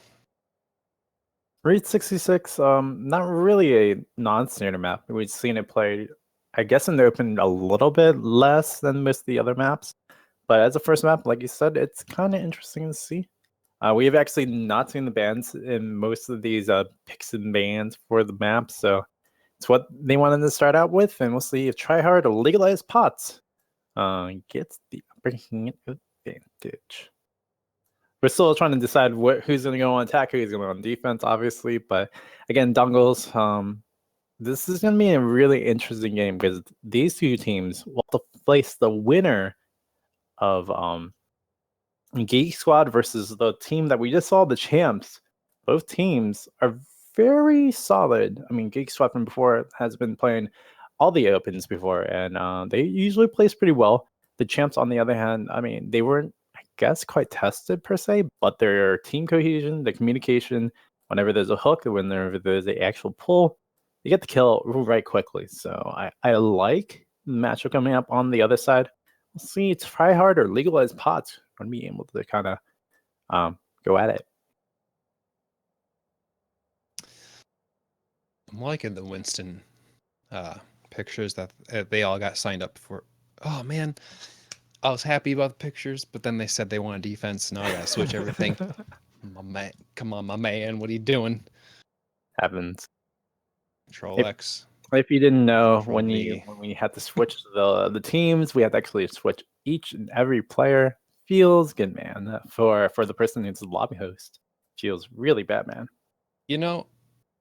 Route 66, not really a non-standard map. We've seen it played, I guess, in the open a little bit less than most of the other maps. But as a first map, like you said, it's kind of interesting to see. We've actually not seen the bans in most of these picks and bans for the map, so it's what they wanted to start out with, and we'll see if Tryhard or Legalized Pots gets the upper hand advantage. We're still trying to decide who's going to go on attack, who's going to go on defense, obviously, but again, Dongles, this is going to be a really interesting game because these two teams will have to face the winner of Geek Squad versus the team that we just saw, the Champs. Both teams are very solid. I mean, Geek Squad from before has been playing all the opens before, and they usually place pretty well. The Champs, on the other hand, I mean, they weren't, I guess, quite tested per se, but their team cohesion, the communication, whenever there's a hook, whenever there's an actual pull, you get the kill right quickly. So I like the matchup coming up on the other side. We'll see, it's Tryhard or Legalized Pots going to be able to kind of go at it. I'm liking the Winston pictures that they all got signed up for. Oh, man. I was happy about the pictures, but then they said they want a defense. Now I got to switch everything. My man, come on, my man. What are you doing? Happens. Control X. If you didn't know, Control when we had to switch the teams, we had to actually switch each and every player. Feels good, man. For the person who's the lobby host, feels really bad, man. You know,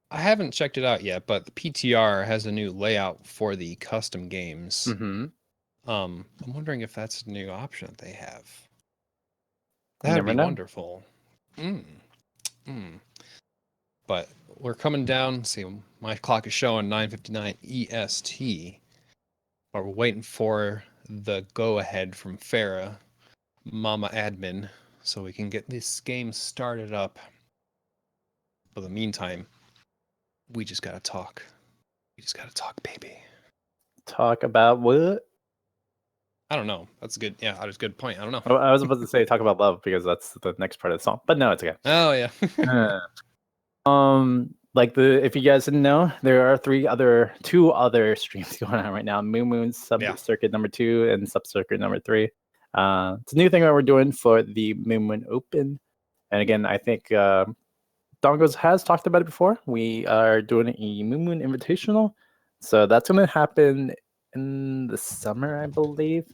I haven't checked it out yet, but the PTR has a new layout for the custom games. Mm-hmm. I'm wondering if that's a new option that they have. You That'd never be know. wonderful. But we're coming down. See, my clock is showing 9:59 EST. But we're waiting for the go-ahead from Farah, Mama Admin, so we can get this game started up. But in the meantime, we just gotta talk. We just gotta talk, baby. Talk about what? I don't know. That's a good. Yeah, that was a good point. I don't know. I was about to say talk about love because that's the next part of the song, but no, it's okay. Oh yeah. Like if you guys didn't know, there are two other streams going on right now. Moonmoon Sub-Circuit number 2 and Sub-Circuit number 3. It's a new thing that we're doing for the Moonmoon Open. And again, I think Dongos has talked about it before. We are doing a Moonmoon Invitational. So that's going to happen in the summer, I believe.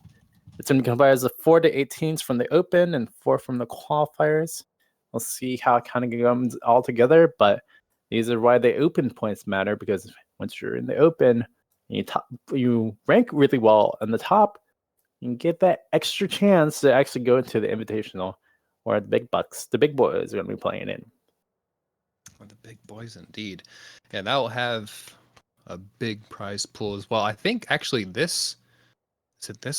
It's going to comprise of 4 to 8 teams from the Open and 4 from the qualifiers. We'll see how it kind of comes all together, but these are why the Open points matter, because once you're in the Open, you rank really well in the top, you can get that extra chance to actually go into the Invitational, where the big bucks, the big boys, are going to be playing in. The big boys, indeed. Yeah, that will have a big prize pool as well. I think actually this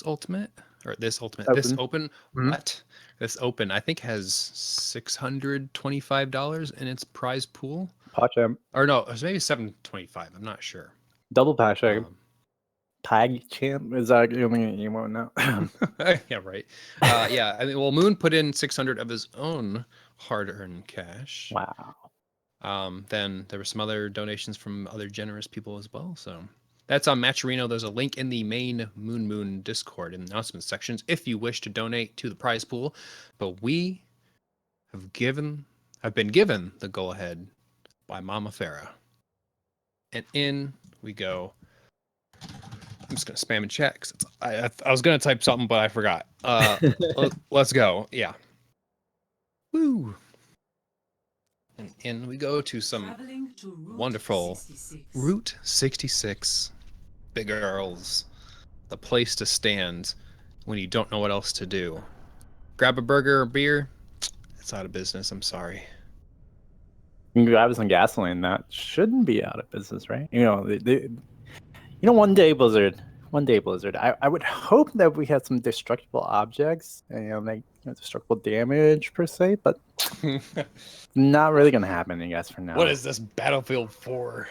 ultimate or this ultimate Open. this open Mm-hmm. what this open I think has $625 in its prize pool. Pachi. Or no, it was maybe $725. I'm not sure. Double Pachi. TheChamps, is that you won't know? Yeah, right. Yeah, I mean, well, Moon put in 600 of his own hard-earned cash. Wow. Then there were some other donations from other generous people as well. So That's on Matcherino. There's a link in the main Moonmoon Discord in the announcement sections if you wish to donate to the prize pool. But we have been given the go-ahead by Mama Farah. And in we go. I'm just gonna spam in chat because I was gonna type something, but I forgot. Let's go. Yeah. Woo. And in we go to some wonderful Route 66. Big girls. The place to stand when you don't know what else to do. Grab a burger or beer. It's out of business. I'm sorry. You can grab some gasoline. That shouldn't be out of business, right? One day Blizzard. I would hope that we had some destructible objects and like destructible damage per se, but not really gonna happen, I guess, for now. What is this Battlefield 4?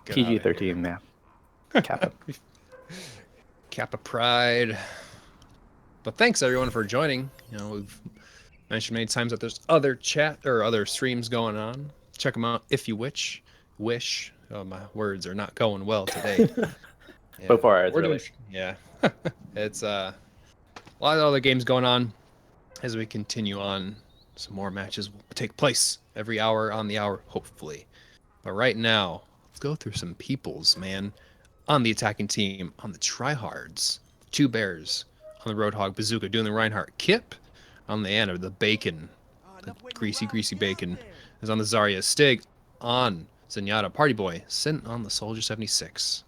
PG-13 now. Kappa. Kappa Pride. But thanks everyone for joining. We've mentioned many times that there's other chat or other streams going on. Check them out if you wish. Oh, my words are not going well today. Yeah, So far, it's really. Yeah. It's a lot of other games going on as we continue on. Some more matches will take place every hour on the hour, hopefully. But right now, let's go through some peoples, man. On the attacking team, on the tryhards, 2Bears, on the Roadhog, Bazooka, doing the Reinhardt, Kip, on the Anna, the Bacon, the greasy bacon, is on the Zarya, Stig, on Zenyatta, Party Boy, Sin on the Soldier 76.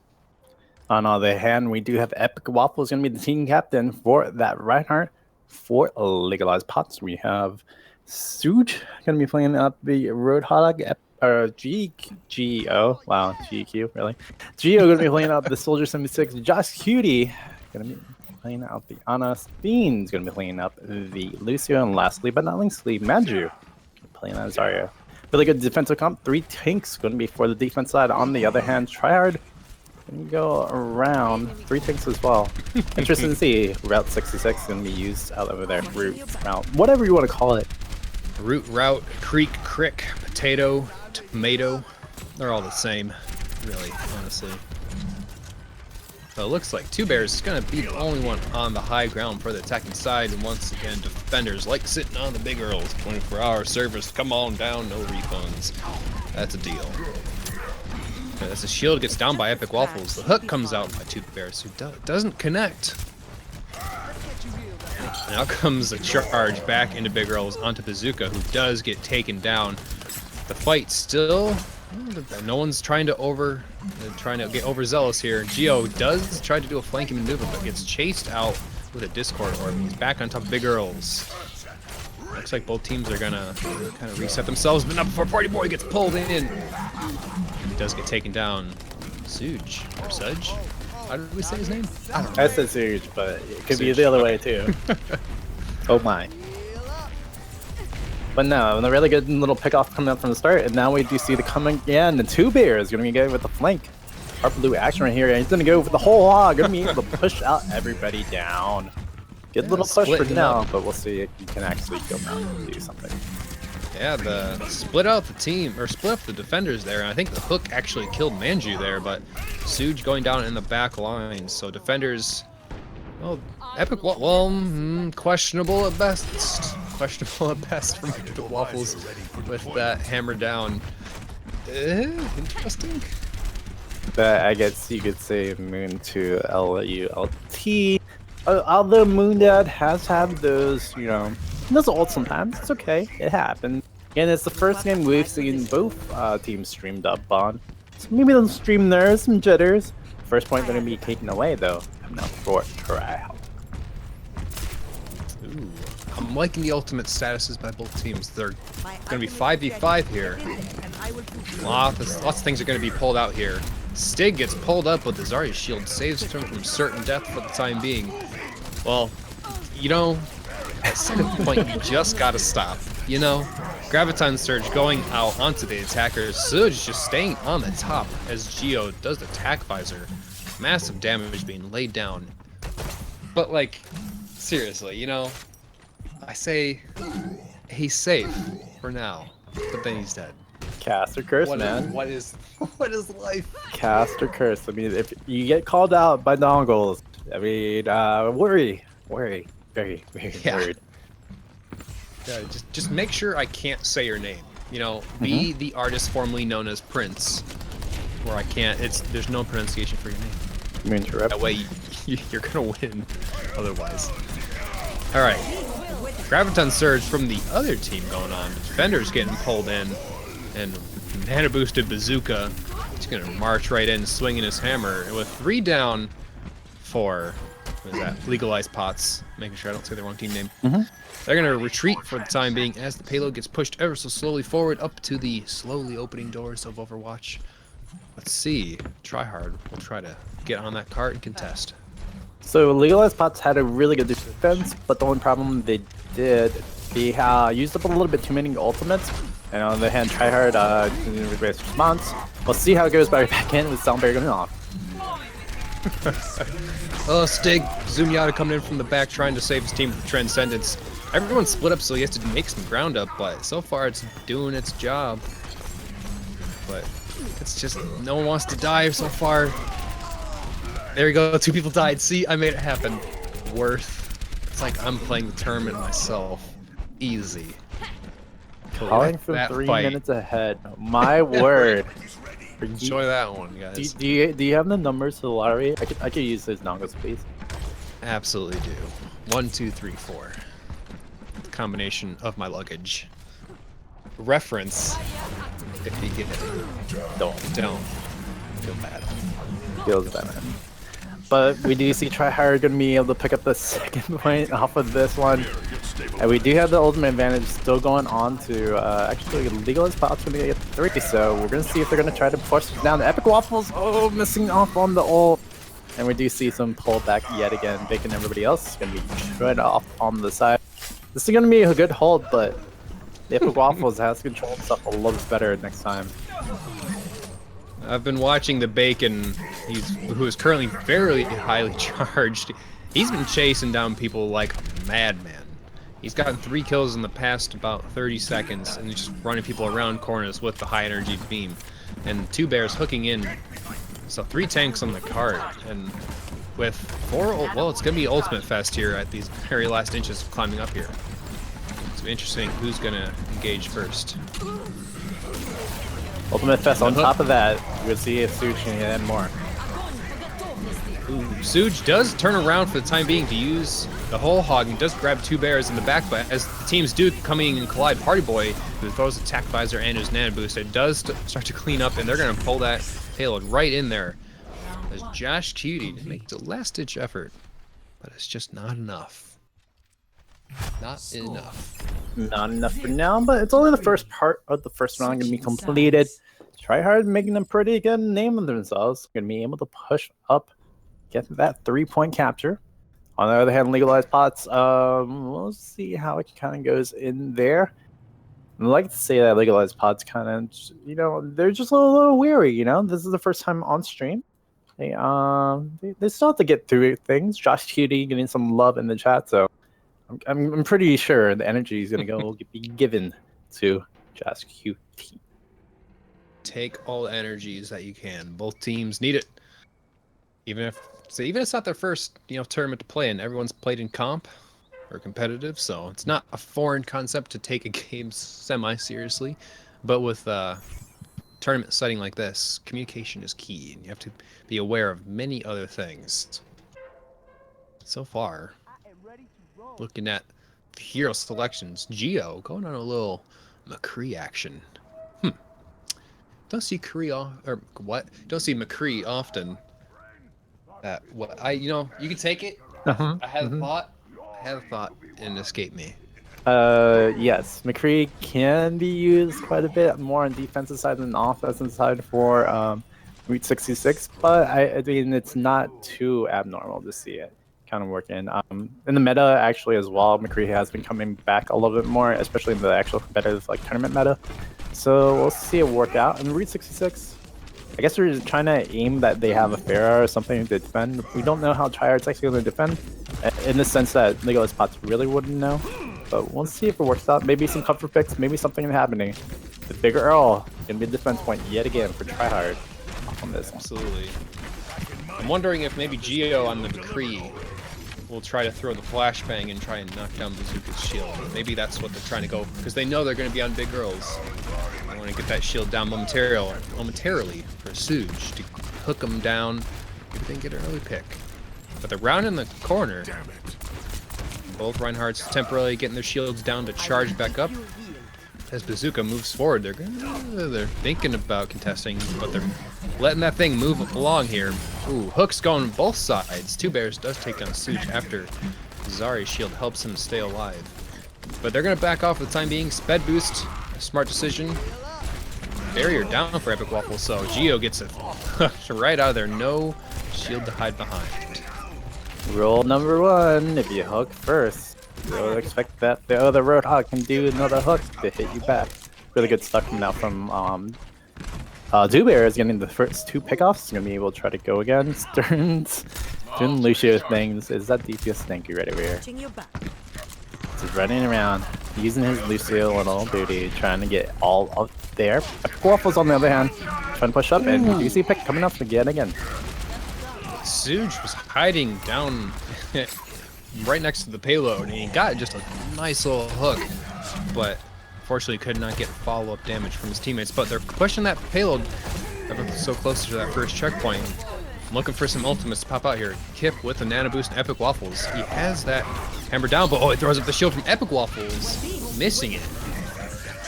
On the other hand, we do have Epic Waffles going to be the team captain for that Reinhardt. For Legalized Pots, we have Suj going to be playing up the Roadhog, GO. Wow, GQ, really? GO going to be playing out the Soldier 76. Josh Cutie going to be playing out the Ana. Fiend's going to be playing up the Lucio. And lastly, but not leastly, Maju playing out Zarya. Really good defensive comp. 3 tanks going to be for the defense side. On the other hand, Tryhard going to go around 3 tanks as well. Interesting to see. Route 66 is going to be used out over there. Route, whatever you want to call it. Route, creek, crick, potato, tomato. They're all the same, really, honestly. So it looks like 2Bears is going to be the only one on the high ground for the attacking side. And once again, defenders like sitting on the big Earls. 24-hour service, come on down, no refunds. That's a deal. As the shield gets down by Epic Waffles, the hook comes out by 2Bears, who doesn't connect. Now comes a charge back into Big Earls onto Bazooka, who does get taken down. The fight still, no one's trying to get overzealous here. Geo does try to do a flanking maneuver, but gets chased out with a Discord orb. He's back on top of Big Earls. Looks like both teams are gonna kind of reset themselves, but not before Party Boy gets pulled in. He does get taken down. Suj or Sudge? How did we say his name? I don't know. I said Suj, but it could be the other way too. Oh my. But no, a really good little pick-off coming up from the start, and now we do see the coming again. The 2Bears is going to be going with the flank. Sharp blue action right here, and he's going to go with the whole hog. Going to be able to push out everybody down. Good little push for now, but we'll see if you can actually go around and do something. Yeah, split up the defenders there, and I think the hook actually killed Manju there, but Suj going down in the back line, so defenders, well, Epic, questionable at best. Questionable at best from Epic Waffles with that hammer down. Interesting. But I guess you could say Moon to LULT. Although Moondad has had those, those ults sometimes. It's okay. It happens. And it's the first game we've seen both teams streamed up on. So maybe they'll stream there, some jitters. First point going to be taken away, though. Coming out for Tryhard. Ooh, I'm liking the ultimate statuses by both teams. They're going to be 5v5 here. Lots of things are going to be pulled out here. Stig gets pulled up, but the Zarya shield saves him from certain death for the time being. Well, at some point you just gotta stop. Graviton Surge going out onto the attackers. Suj just staying on the top as Geo does the attack visor. Massive damage being laid down. But seriously, I say he's safe for now, but then he's dead. Cast or curse, What man. what is what is life? Cast or curse. I mean, if you get called out by dongles, I mean, worry, very, very Yeah. worried. Yeah, just make sure I can't say your name. You know, be the artist formerly known as Prince, where I can't. There's no pronunciation for your name. Moontrip. That way you're gonna win. Otherwise. All right. Graviton Surge from the other team going on. Defender's getting pulled in, and mana boosted Bazooka. He's gonna march right in, swinging his hammer, and with 3 down for what is that? Legalized Pots. Making sure I don't say the wrong team name. They're gonna retreat for the time being as the payload gets pushed ever so slowly forward up to the slowly opening doors of Overwatch. Let's see. Tryhard will try to get on that cart and contest. So Legalized Pots had a really good defense, but the only problem they did, they used up a little bit too many ultimates. And on the other hand, Tryhard didn't reverse response. We'll see how it goes back in with Soundberry going off. Oh, Stig, Zunyata coming in from the back trying to save his team with Transcendence. Everyone's split up, so he has to make some ground up, but so far it's doing its job. But it's just, no one wants to die so far. There we go, 2 people died. See, I made it happen. It's like I'm playing the tournament myself. Easy. Calling from That 3 fight. minutes ahead. My word. Enjoy that one, guys. Do you have the numbers to the lottery? I could use those dongles, please. Absolutely do. 1, 2, 3, 4. The combination of my luggage. Reference. If you get it. Don't feel bad. Feels bad, man. But we do see Tryhard going to be able to pick up the second point off of this one. And we do have the ultimate advantage still going on to actually Legalized Pots going to get 3. So we're going to see if they're going to try to push down the Epic Waffles. Oh, missing off on the ult. And we do see some pullback yet again. Bacon and everybody else is going to be shred off on the side. This is going to be a good hold, but the Epic Waffles has controlled stuff a little better next time. I've been watching the Bacon, who is currently very highly charged. He's been chasing down people like a madman. He's gotten 3 kills in the past about 30 seconds, and he's just running people around corners with the high energy beam. And 2 bears hooking in, so 3 tanks on the cart, and with 4, well, it's gonna be Ultimate Fest here at these very last inches of climbing up here. It's interesting who's gonna engage first. Ultimate Fest on top of that, we'll see if Suge can get in more. Suge does turn around for the time being to use the whole hog and does grab 2 bears in the back, but as the teams do coming and collide, Party Boy, who throws attack visor and his nano boost, it does start to clean up, and they're going to pull that payload right in there. As Josh Cutie makes a last-ditch effort, but it's just not enough. Not enough. Not enough for now, but it's only the first part of the first round going to be completed. Tryhard making a pretty good name of themselves. Going to be able to push up, get that 3-point capture. On the other hand, Legalized Pots, we'll see how it kind of goes in there. I'd like to say that Legalized Pots kind of, they're just a little weary, This is the first time on stream. They still have to get through things. Josh Cutie getting some love in the chat, so I'm pretty sure the energy is going to be given to Josh Cutie. Take all the energies that you can. Both teams need it. Even if it's not their first, tournament to play in, everyone's played in comp or competitive, so it's not a foreign concept to take a game semi-seriously. But with a tournament setting like this, communication is key, and you have to be aware of many other things. So far, looking at the hero selections, Geo going on a little McCree action. Don't see Don't see McCree often. You can take it. I had a thought. And it escaped me. Yes, McCree can be used quite a bit more on defensive side than offensive side for Route 66, but I mean it's not too abnormal to see it kind of working. In the meta actually as well, McCree has been coming back a little bit more, especially in the actual competitive tournament meta. So we'll see it work out. And Route 66, I guess we're trying to aim that they have a Pharah or something to defend. We don't know how Tryhard's actually going to defend, in the sense that Legalized Pots really wouldn't know. But we'll see if it works out. Maybe some comfort picks, maybe something happening. the bigger Earl gonna be the defense point yet again for tryhard on this one. Absolutely. I'm wondering if maybe Geo on the McCree will try to throw the flashbang and try and knock down Bazooka's shield. Maybe that's what they're trying to go, because they know they're going to be on big girls. They want to get that shield down momentarily for Suj to hook them down. Maybe they can get an early pick. But they're rounding the corner. Both Reinhardts temporarily getting their shields down to charge back up. As Bazooka moves forward, they're thinking about contesting, but they're letting that thing move along here. Ooh, hooks going both sides. Two Bears does take down Suj after Zari's shield helps him stay alive. But they're gonna back off for the time being. Sped boost, a smart decision. Barrier down for Epic Waffle, so Geo gets it right out of there. No shield to hide behind. Rule number 1, if you hook first, you'll expect that the other Roadhog can do another hook to hit you back. Really good stuff coming out from Zubair is getting the first 2 pickoffs. He's gonna be able to try to go again. Stern's doing Lucio things. Is that DPS? Thank you right over here. He's running around, using his Lucio little booty, trying to get all up there. Waffles on the other hand, trying to push up, and you do see pick coming up again. Suj was hiding down right next to the payload, and he got just a nice little hook, but unfortunately could not get follow-up damage from his teammates. But they're pushing that payload ever so closer to that first checkpoint. I'm looking for some ultimates to pop out here. Kip with a nano boost and Epic Waffles. He has that hammer down, but oh, he throws up the shield from Epic Waffles, missing it.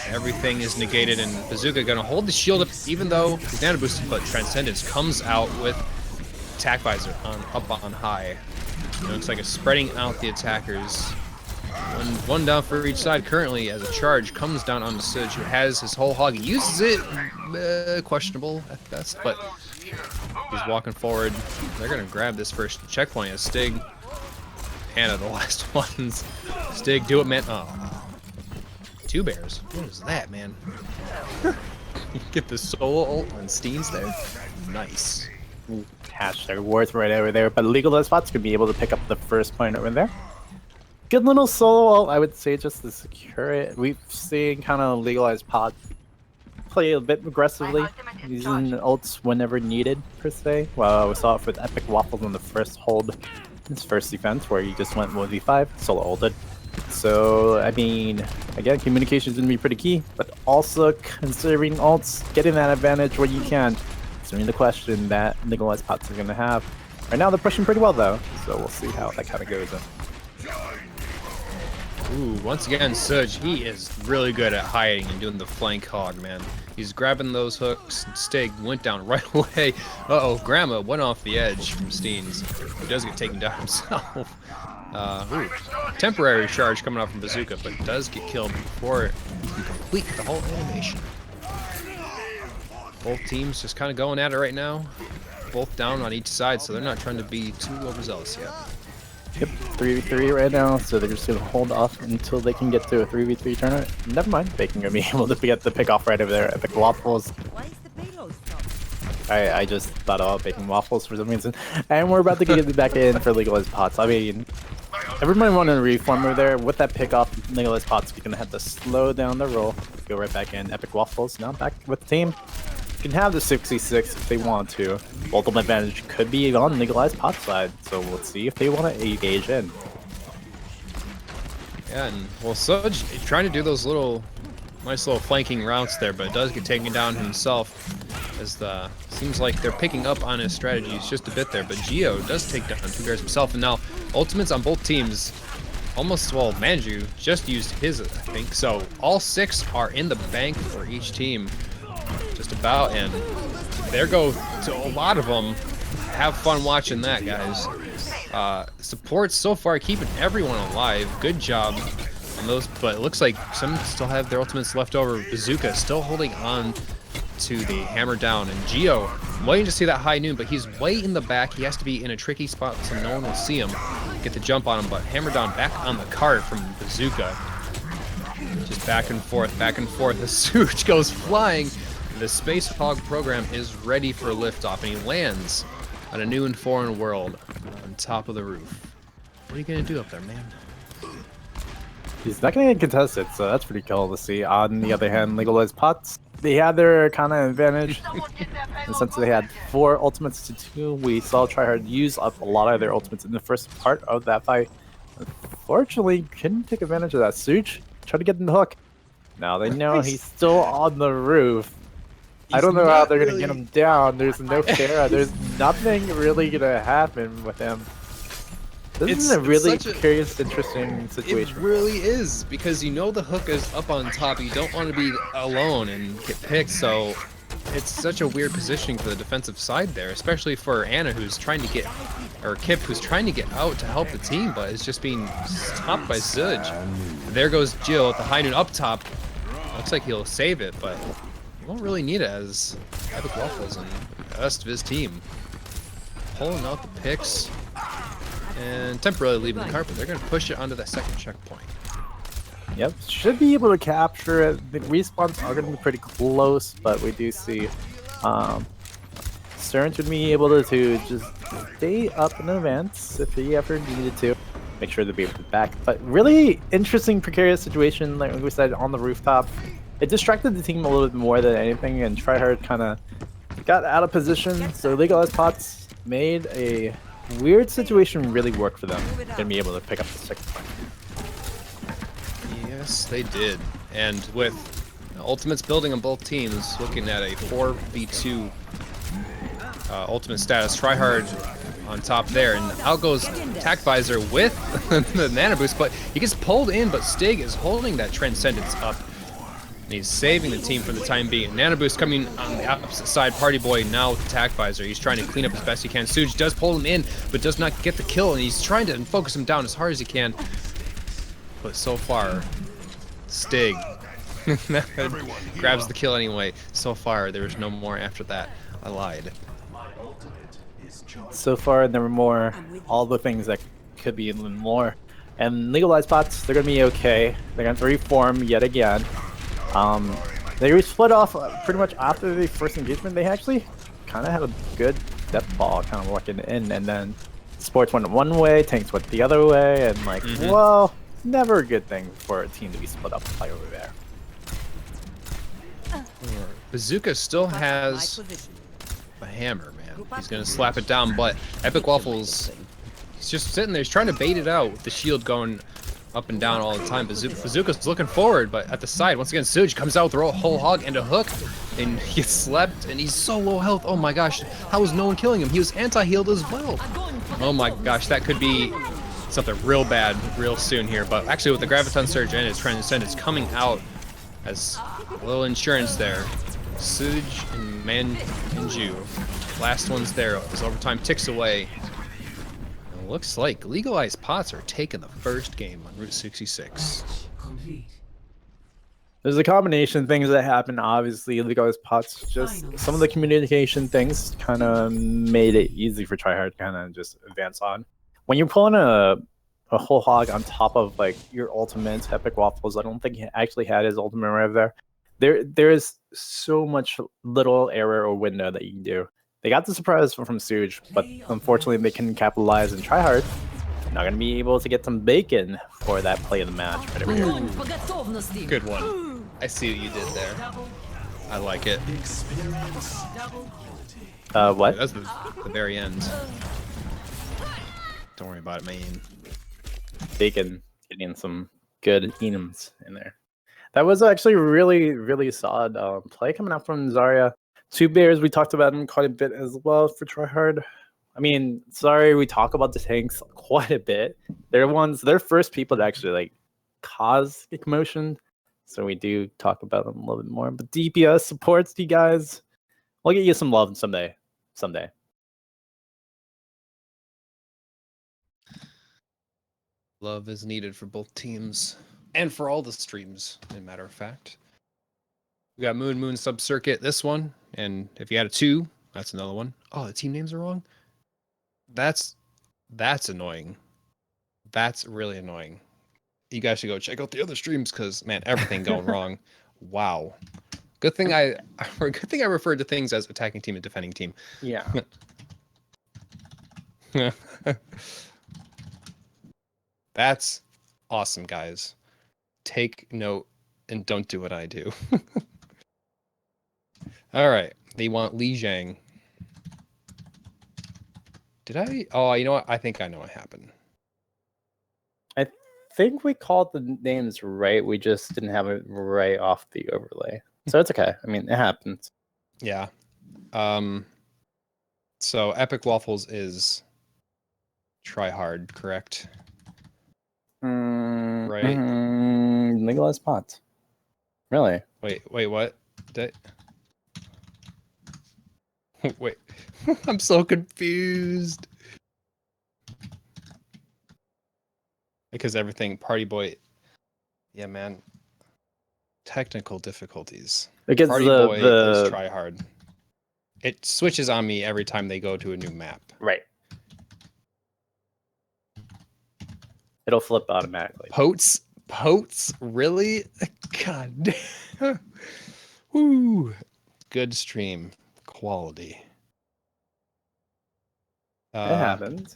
Everything is negated, and Bazooka gonna hold the shield up even though he's nano boosted, but Transcendence comes out with attack visor up on high. It looks like it's spreading out the attackers. One down for each side currently as a charge comes down on the Suj, who has his whole hog. He uses it, questionable at best, but he's walking forward. They're gonna grab this first checkpoint as Stig, and the last ones. Stig, do it, man. Oh, 2 Bears. What is that, man? Get the solo ult on Steens there. Nice. Hashtag worth right over there, but Legal Spots could be able to pick up the first point over there. Good little solo ult, I would say, just to secure it. We've seen kind of Legalized Pod play a bit aggressively, using ults whenever needed, per se. Well, we saw it with Epic Waffles in the first hold, his first defense, where he just went 1v5, solo ulted. So, I mean, again, communication is going to be pretty key, but also considering ults, getting that advantage where you can. It's really the question that Legalized Pots are going to have. Right now, they're pushing pretty well, though, so we'll see how that kind of goes. Ooh, once again, Suj, he is really good at hiding and doing the flank hog, man. He's grabbing those hooks. Stig went down right away. Uh-oh, Grandma went off the edge from Steens. He does get taken down himself. Ooh, temporary charge coming off from Bazooka, but does get killed before he can complete the whole animation. Both teams just kind of going at it right now. Both down on each side, so they're not trying to be too overzealous yet. Yep, 3v3 right now, so they're just going to hold off until they can get to a 3v3 tournament. Never mind, they can be able to get the pick off right over there. Epic Waffles. I just thought about baking waffles for some reason. And we're about to get back in for Legalized Pots. I mean, everybody wanted a reformer there. With that pick off, Legalized Pots, you're going to have to slow down the roll. Go right back in. Epic Waffles now back with the team. You can have the 66 if they want to. Ultimate advantage could be on Legalized Pot side, so we'll see if they want to engage in. Yeah, and well, Suj trying to do those nice little flanking routes there, but it does get taken down himself. As seems like they're picking up on his strategies just a bit there, but Geo does take down 2 Bears himself, and now ultimates on both teams. Almost, well, Manju just used his, I think, so all 6 are in the bank for each team. Just about, and there go to a lot of them. Have fun watching that, guys. Support so far keeping everyone alive. Good job on those, but it looks like some still have their ultimates left over. Bazooka still holding on to the hammer down, and Geo waiting to see that high noon, but he's way in the back. He has to be in a tricky spot so no one will see him get the jump on him, but hammer down back on the cart from Bazooka. Just back and forth, back and forth. The Suj goes flying. The Space Hog program is ready for liftoff, and he lands on a new and foreign world on top of the roof. What are you gonna do up there, man? He's not going to get contested, so that's pretty cool to see. On the other hand, Legalized Pots, they had their kind of advantage. And since they had 4 ultimates to 2, we saw Tryhard use up a lot of their ultimates in the first part of that fight. Unfortunately, couldn't take advantage of that. Suj tried to get in the hook. Now they know he's still on the roof. I don't know how they're going to get him down. There's no fair. There's nothing really going to happen with him. This is a really curious, interesting situation. It really is, because you know the hook is up on top. You don't want to be alone and get picked, so it's such a weird positioning for the defensive side there, especially for Anna, who's trying to get, or Kip, who's trying to get out to help the team, but is just being stopped by Zuj. There goes Jill at the high noon up top. Looks like he'll save it, but he won't really need it as Epic Waffles and the rest of his team pulling out the picks and temporarily leaving the carpet. They're going to push it onto that second checkpoint. Yep, should be able to capture it. The respawns are going to be pretty close, but we do see Stern should be able to just stay up in advance if he ever needed to. Make sure to be able to back. But really interesting, precarious situation, like we said, on the rooftop. It distracted the team a little bit more than anything, and Tryhard kind of got out of position. So Legalized Pots made a weird situation really work for them. Gonna be able to pick up the second point. Yes, they did. And with ultimates building on both teams, looking at a 4v2 ultimate status, Tryhard on top there, and out goes Tac Visor with the Nano Boost, but he gets pulled in, but Stig is holding that Transcendence up. And he's saving the team for the time being. Nano Boost coming on the opposite side. Party Boy now with the Tac Visor. He's trying to clean up as best he can. Suj does pull him in, but does not get the kill, and he's trying to focus him down as hard as he can. But so far, Stig grabs the kill anyway. So far, there was no more after that. I lied. So far, there were more. All the things that could be even more. And Legalized Pots, they're going to be okay. They're going to reform yet again. They were split off pretty much after the first engagement. They actually kind of had a good death ball kind of working in. And then Sports went one way, Tanks went the other way. And like, well, never a good thing for a team to be split up and play over there. Bazooka still has a hammer, man. He's going to slap it down, but Epic Waffles, he's just sitting there. He's trying to bait it out with the shield going up and down all the time. Bazooka's looking forward, but at the side, once again, Suj comes out with a whole hog and a hook, and he gets slept, and he's so low health. Oh my gosh, how was no one killing him? He was anti-healed as well. Oh my gosh, that could be something real bad real soon here, but actually with the Graviton Surge and his Transcendence coming out as a little insurance there. Suj and Manju, last one's there as overtime ticks away. It looks like Legalized Pots are taking the first game on Route 66. There's a combination of things that happen. Obviously, Legalized Pots, just some of the communication things kind of made it easy for Tryhard to kind of just advance on. When you're pulling a whole hog on top of like your ultimate, Epic Waffles, I don't think he actually had his ultimate right there. There is so much little error or window that you can do. They got the surprise from Suj, but unfortunately they couldn't capitalize and try hard. Not gonna be able to get some bacon for that play of the match right over here. Good one. I see what you did there. I like it. What? That's the very end. Don't worry about it, man. Bacon, getting some good enums in there. That was actually really, really solid play coming out from Zarya. Two Bears, we talked about him quite a bit as well for Tryhard. I mean, sorry, we talk about the tanks quite a bit. They're first people to actually like cause a commotion, so we do talk about them a little bit more. But DPS supports you guys. We'll get you some love someday. Love is needed for both teams and for all the streams, as a matter of fact. We got Moonmoon Sub-Circuit, this one, and if you had a 2, that's another one. Oh, the team names are wrong? That's annoying. That's really annoying. You guys should go check out the other streams because, man, everything going wrong. Wow. Good thing I referred to things as attacking team and defending team. Yeah. That's awesome, guys. take note and don't do what I do. All right, they want Lijiang. Did I? Oh, you know what? I think I know what happened. I think we called the names right. We just didn't have it right off the overlay. So it's okay. I mean, it happens. Yeah. So Epic Waffles is try hard, correct? Right. Legalized pots. Really? Wait, what? Wait. I'm so confused. Because everything Party Boy. Yeah, man. Technical difficulties. Because Party Boy is try hard. It switches on me every time they go to a new map. Right. It'll flip automatically. Potes, really? God damn. Woo. Good stream quality. It happens.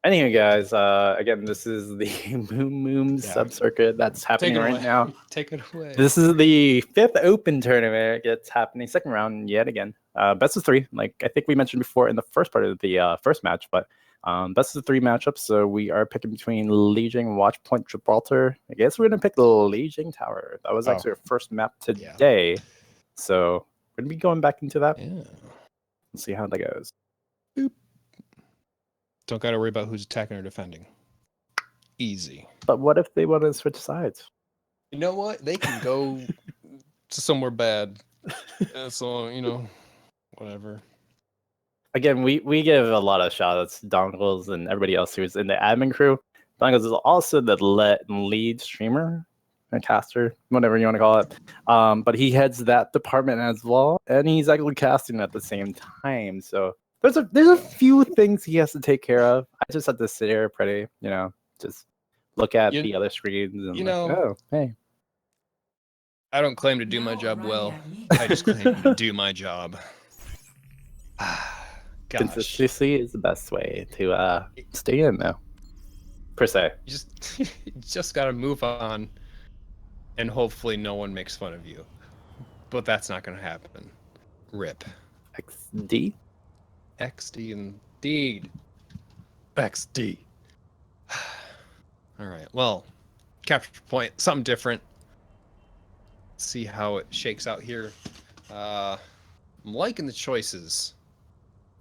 Anyway, guys, again, this is the Moonmoon sub-circuit that's happening right now. Take it away. This is the 5th open tournament. It's happening, second round yet again. Best of 3, like I think we mentioned before in the first part of the first match, but best of 3 matchups. So we are picking between Lijiang Watchpoint Gibraltar. I guess we're going to pick the Lijiang Tower. That was actually our first map today. Yeah. So we're going to be going back into that. Yeah. Let's see how that goes. Boop. Don't got to worry about who's attacking or defending. Easy. But what if they want to switch sides? You know what? They can go to somewhere bad. So, you know, whatever. Again, we give a lot of shout outs to Dongles and everybody else who's in the admin crew. Dongles is also the lead streamer, a caster, whatever you want to call it. But he heads that department as well, and he's actually casting at the same time. So there's a few things he has to take care of. I just have to sit here pretty, you know, just look at the other screens and oh, hey. I don't claim to do my job well. I just claim to do my job. Consistency is the best way to stay in, though. Per se. You just gotta move on, and hopefully no one makes fun of you. But that's not gonna happen. RIP. XD? XD indeed. XD. All right. Well, capture point, something different. Let's see how it shakes out here. I'm liking the choices.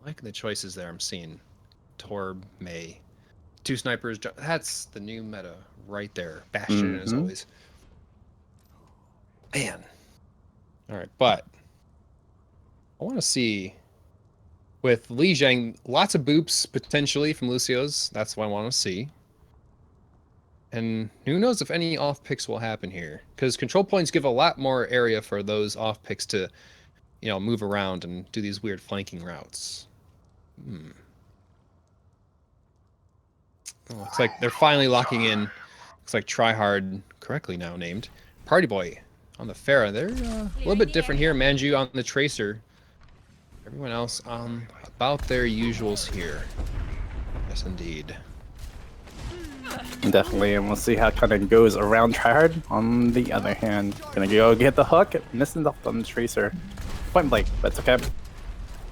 There I'm seeing. Torb, May. 2 snipers. That's the new meta right there. Bastion as always. Man. All right, but I want to see with Lijiang, lots of boops potentially from Lucio's. That's what I want to see. And who knows if any off picks will happen here, because control points give a lot more area for those off picks to, you know, move around and do these weird flanking routes. Oh, looks like they're finally locking in. Looks like Tryhard, correctly now named, Party Boy on the Pharah. They're a little bit different here. Manju on the Tracer. Everyone else on about their usuals here. Yes, indeed. Definitely, and we'll see how it kind of goes around Tryhard. On the other hand, gonna go get the hook, missing off on the Tracer. Point blank, but it's okay.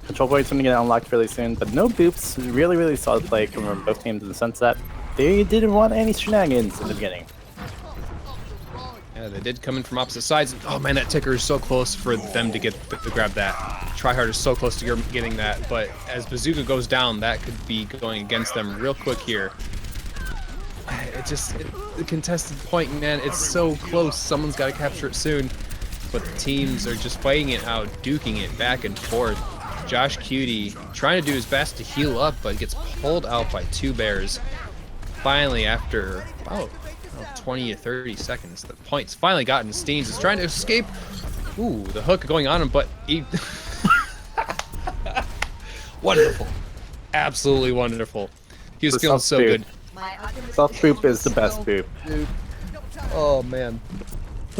Control point's gonna get unlocked fairly soon, but no boops. Really solid play coming from both teams in the sense that they didn't want any shenanigans in the beginning. Yeah, they did come in from opposite sides. Oh man, that ticker is so close for them to grab that. Tryhard is so close to getting that, but as Bazooka goes down, that could be going against them real quick here. The contested point, man, it's so close. Someone's got to capture it soon. But the teams are just fighting it out, duking it back and forth. Josh Cutie trying to do his best to heal up, but gets pulled out by 2 bears. Finally, after about 20 to 30 seconds, the point's finally gotten. Steens is trying to escape. Ooh, the hook going on him, but he... Wonderful. Absolutely wonderful. He was feeling so good. Soft boop is the best boop. Oh man.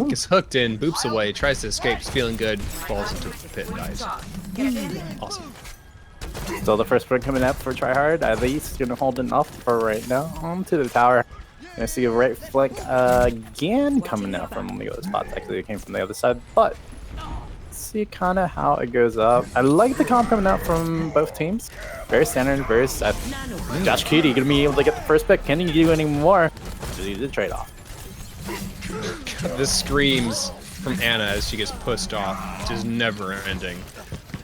Gets hooked in, boops away, tries to escape, is feeling good, falls into the pit and dies. Awesome. So the first one coming up for Tryhard, at least gonna hold enough for right now. On to the tower. I see a right flank again coming out from the other spots. Actually, it came from the other side, but see kind of how it goes up. I like the comp coming out from both teams. Very standard, very set. g0ds gonna be able to get the first pick. Can he do any more? Just use the trade-off. The screams from Anna as she gets pushed off just never ending.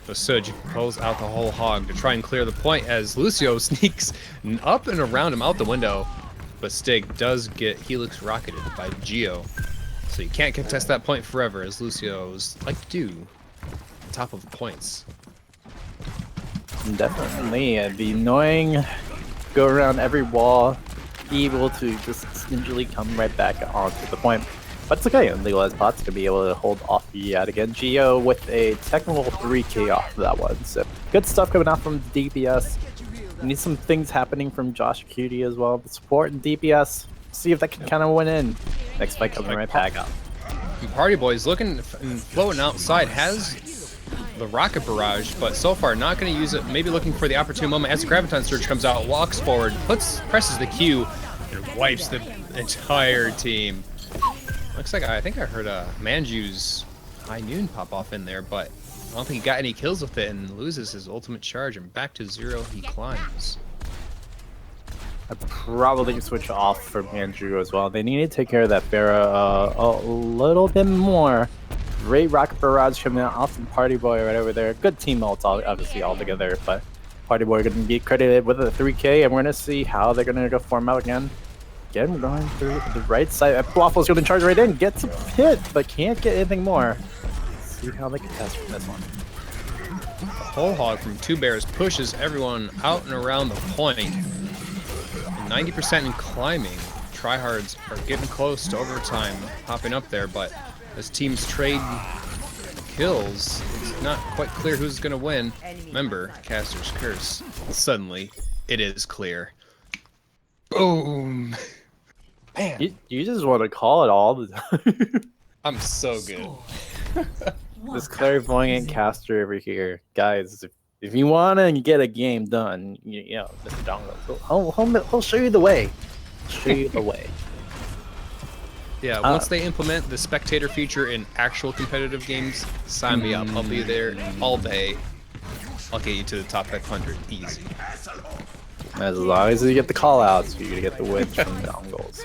So Suj pulls out the whole hog to try and clear the point as Lucio sneaks up and around him out the window. But Stig does get Helix rocketed by Geo. So you can't contest that point forever as Lucio's like to do top of the points. Definitely. The annoying go around every wall, able to just stingily come right back onto the point. But it's okay, and Legalized Pot's gonna be able to hold off yet again. Geo with a technical 3k off of that one. So good stuff coming out from DPS. We need some things happening from g0ds as well. The support and DPS. See if that can kind of win in. Next fight coming right back up. Party Boy's looking and floating outside, has the rocket barrage, but so far not going to use it. Maybe looking for the opportune moment as the Graviton Surge comes out, walks forward, presses the Q, and wipes the entire team. Looks like I think I heard Manju's High Noon pop off in there, but I don't think he got any kills with it and loses his ultimate charge, and back to 0 he climbs. I probably switch off for Andrew as well. They need to take care of that Pharah a little bit more. Great rocket barrage coming out from Party Boy right over there. Good team ults, obviously, all together, but Party Boy going to be credited with a 3k, and we're going to see how they're going to go form out again. Again, we're going through the right side. Waffle's going to charge right in, gets a hit, but can't get anything more. Let's see how they can test from this one. The whole hog from Two Bears pushes everyone out and around the point. 90% in climbing. Tryhards are getting close to overtime, popping up there, but as teams trade kills, it's not quite clear who's going to win. Remember, Caster's Curse. Suddenly, it is clear. Boom! Man. You just want to call it all the time. I'm so good. This clairvoyant caster over here. Guys, if you want to get a game done, you know, Mr. Dongle, he'll show you the way. Show you the way. Yeah, once they implement the spectator feature in actual competitive games, sign me up. I'll be there all day. I'll get you to the top 500 easy. As long as you get the call-outs, you're going to get the wins from Dongles.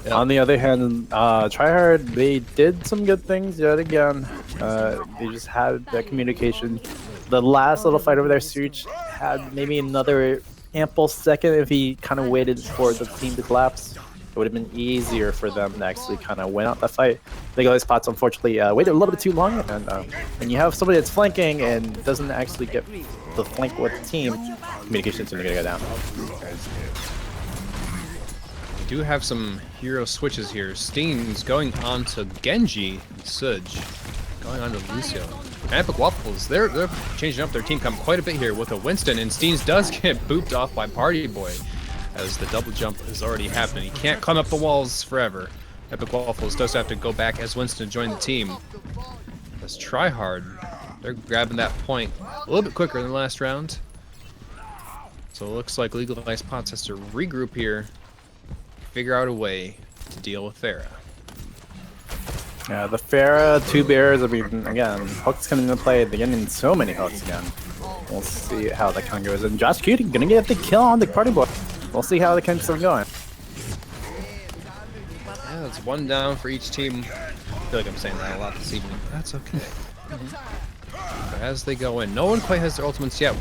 Yep. On the other hand, Tryhard, they did some good things yet again. They just had that communication. The last little fight over there, Such had maybe another ample second if he kind of waited for the team to collapse. It would have been easier for them to actually kind of win out that fight. They got those spots, unfortunately, waited a little bit too long. And when you have somebody that's flanking and doesn't actually get the flank with the team, communication's going to go down. We do have some hero switches here. Steen's going on to Genji and Suj. Going on to Lucio. Epic Waffles, they're changing up their team comp quite a bit here with a Winston, and Steens does get booped off by Party Boy as the double jump is already happening. He can't climb up the walls forever. Epic Waffles does have to go back as Winston to join the team. Let's try hard. They're grabbing that point a little bit quicker than last round. So it looks like Legalized Pots has to regroup here, figure out a way to deal with Pharah. Yeah, the Pharah, Two Bears, I mean, again, hooks coming into play. They're getting so many hooks again. We'll see how that kind of goes. And g0ds gonna get the kill on the Party Boy. We'll see how the keeps them going. Yeah, it's one down for each team. I feel like I'm saying that a lot this evening. That's okay. But as they go in, no one quite has their ultimates yet.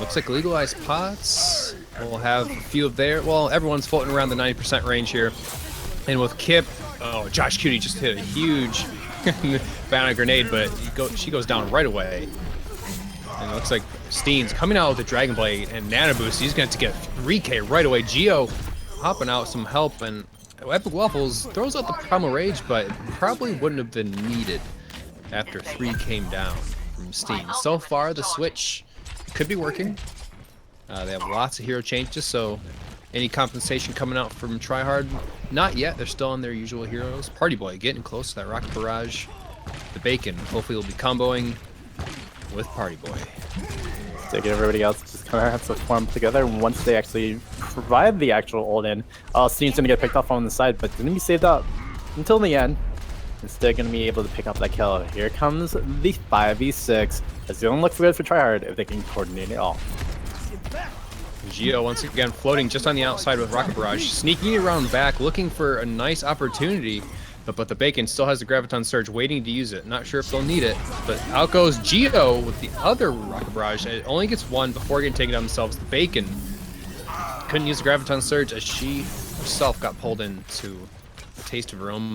Looks like Legalized Pots will have a few of their. Well, everyone's floating around the 90% range here. And with Kip, oh, g0ds just hit a huge banana grenade, but she goes down right away. And it looks like Steen's coming out with the Dragon Blade and Nano Boost. He's going to get 3k right away. Geo hopping out some help, and Epic Waffles throws out the Primal Rage, but it probably wouldn't have been needed after 3 came down from Steen. So far, the switch could be working. They have lots of hero changes, so any compensation coming out from Tryhard? Not yet. They're still on their usual heroes. Party Boy getting close to that Rocket Barrage. The Bacon hopefully will be comboing with Party Boy. to get everybody else just kind of have to form together. Once they actually provide the actual ult in, Steam's gonna get picked off on the side, but gonna be saved up until the end. Instead, gonna be able to pick up that kill. Here comes the 5v6. It's gonna look good for tryhard if they can coordinate it all. Geo once again floating just on the outside with Rocket Barrage, sneaking around back, looking for a nice opportunity. But the Bacon still has the Graviton Surge waiting to use it. Not sure if they'll need it. But out goes Geo with the other Rocket Barrage. It only gets one before getting taken down themselves. The Bacon couldn't use the Graviton Surge as she herself got pulled into a taste of her own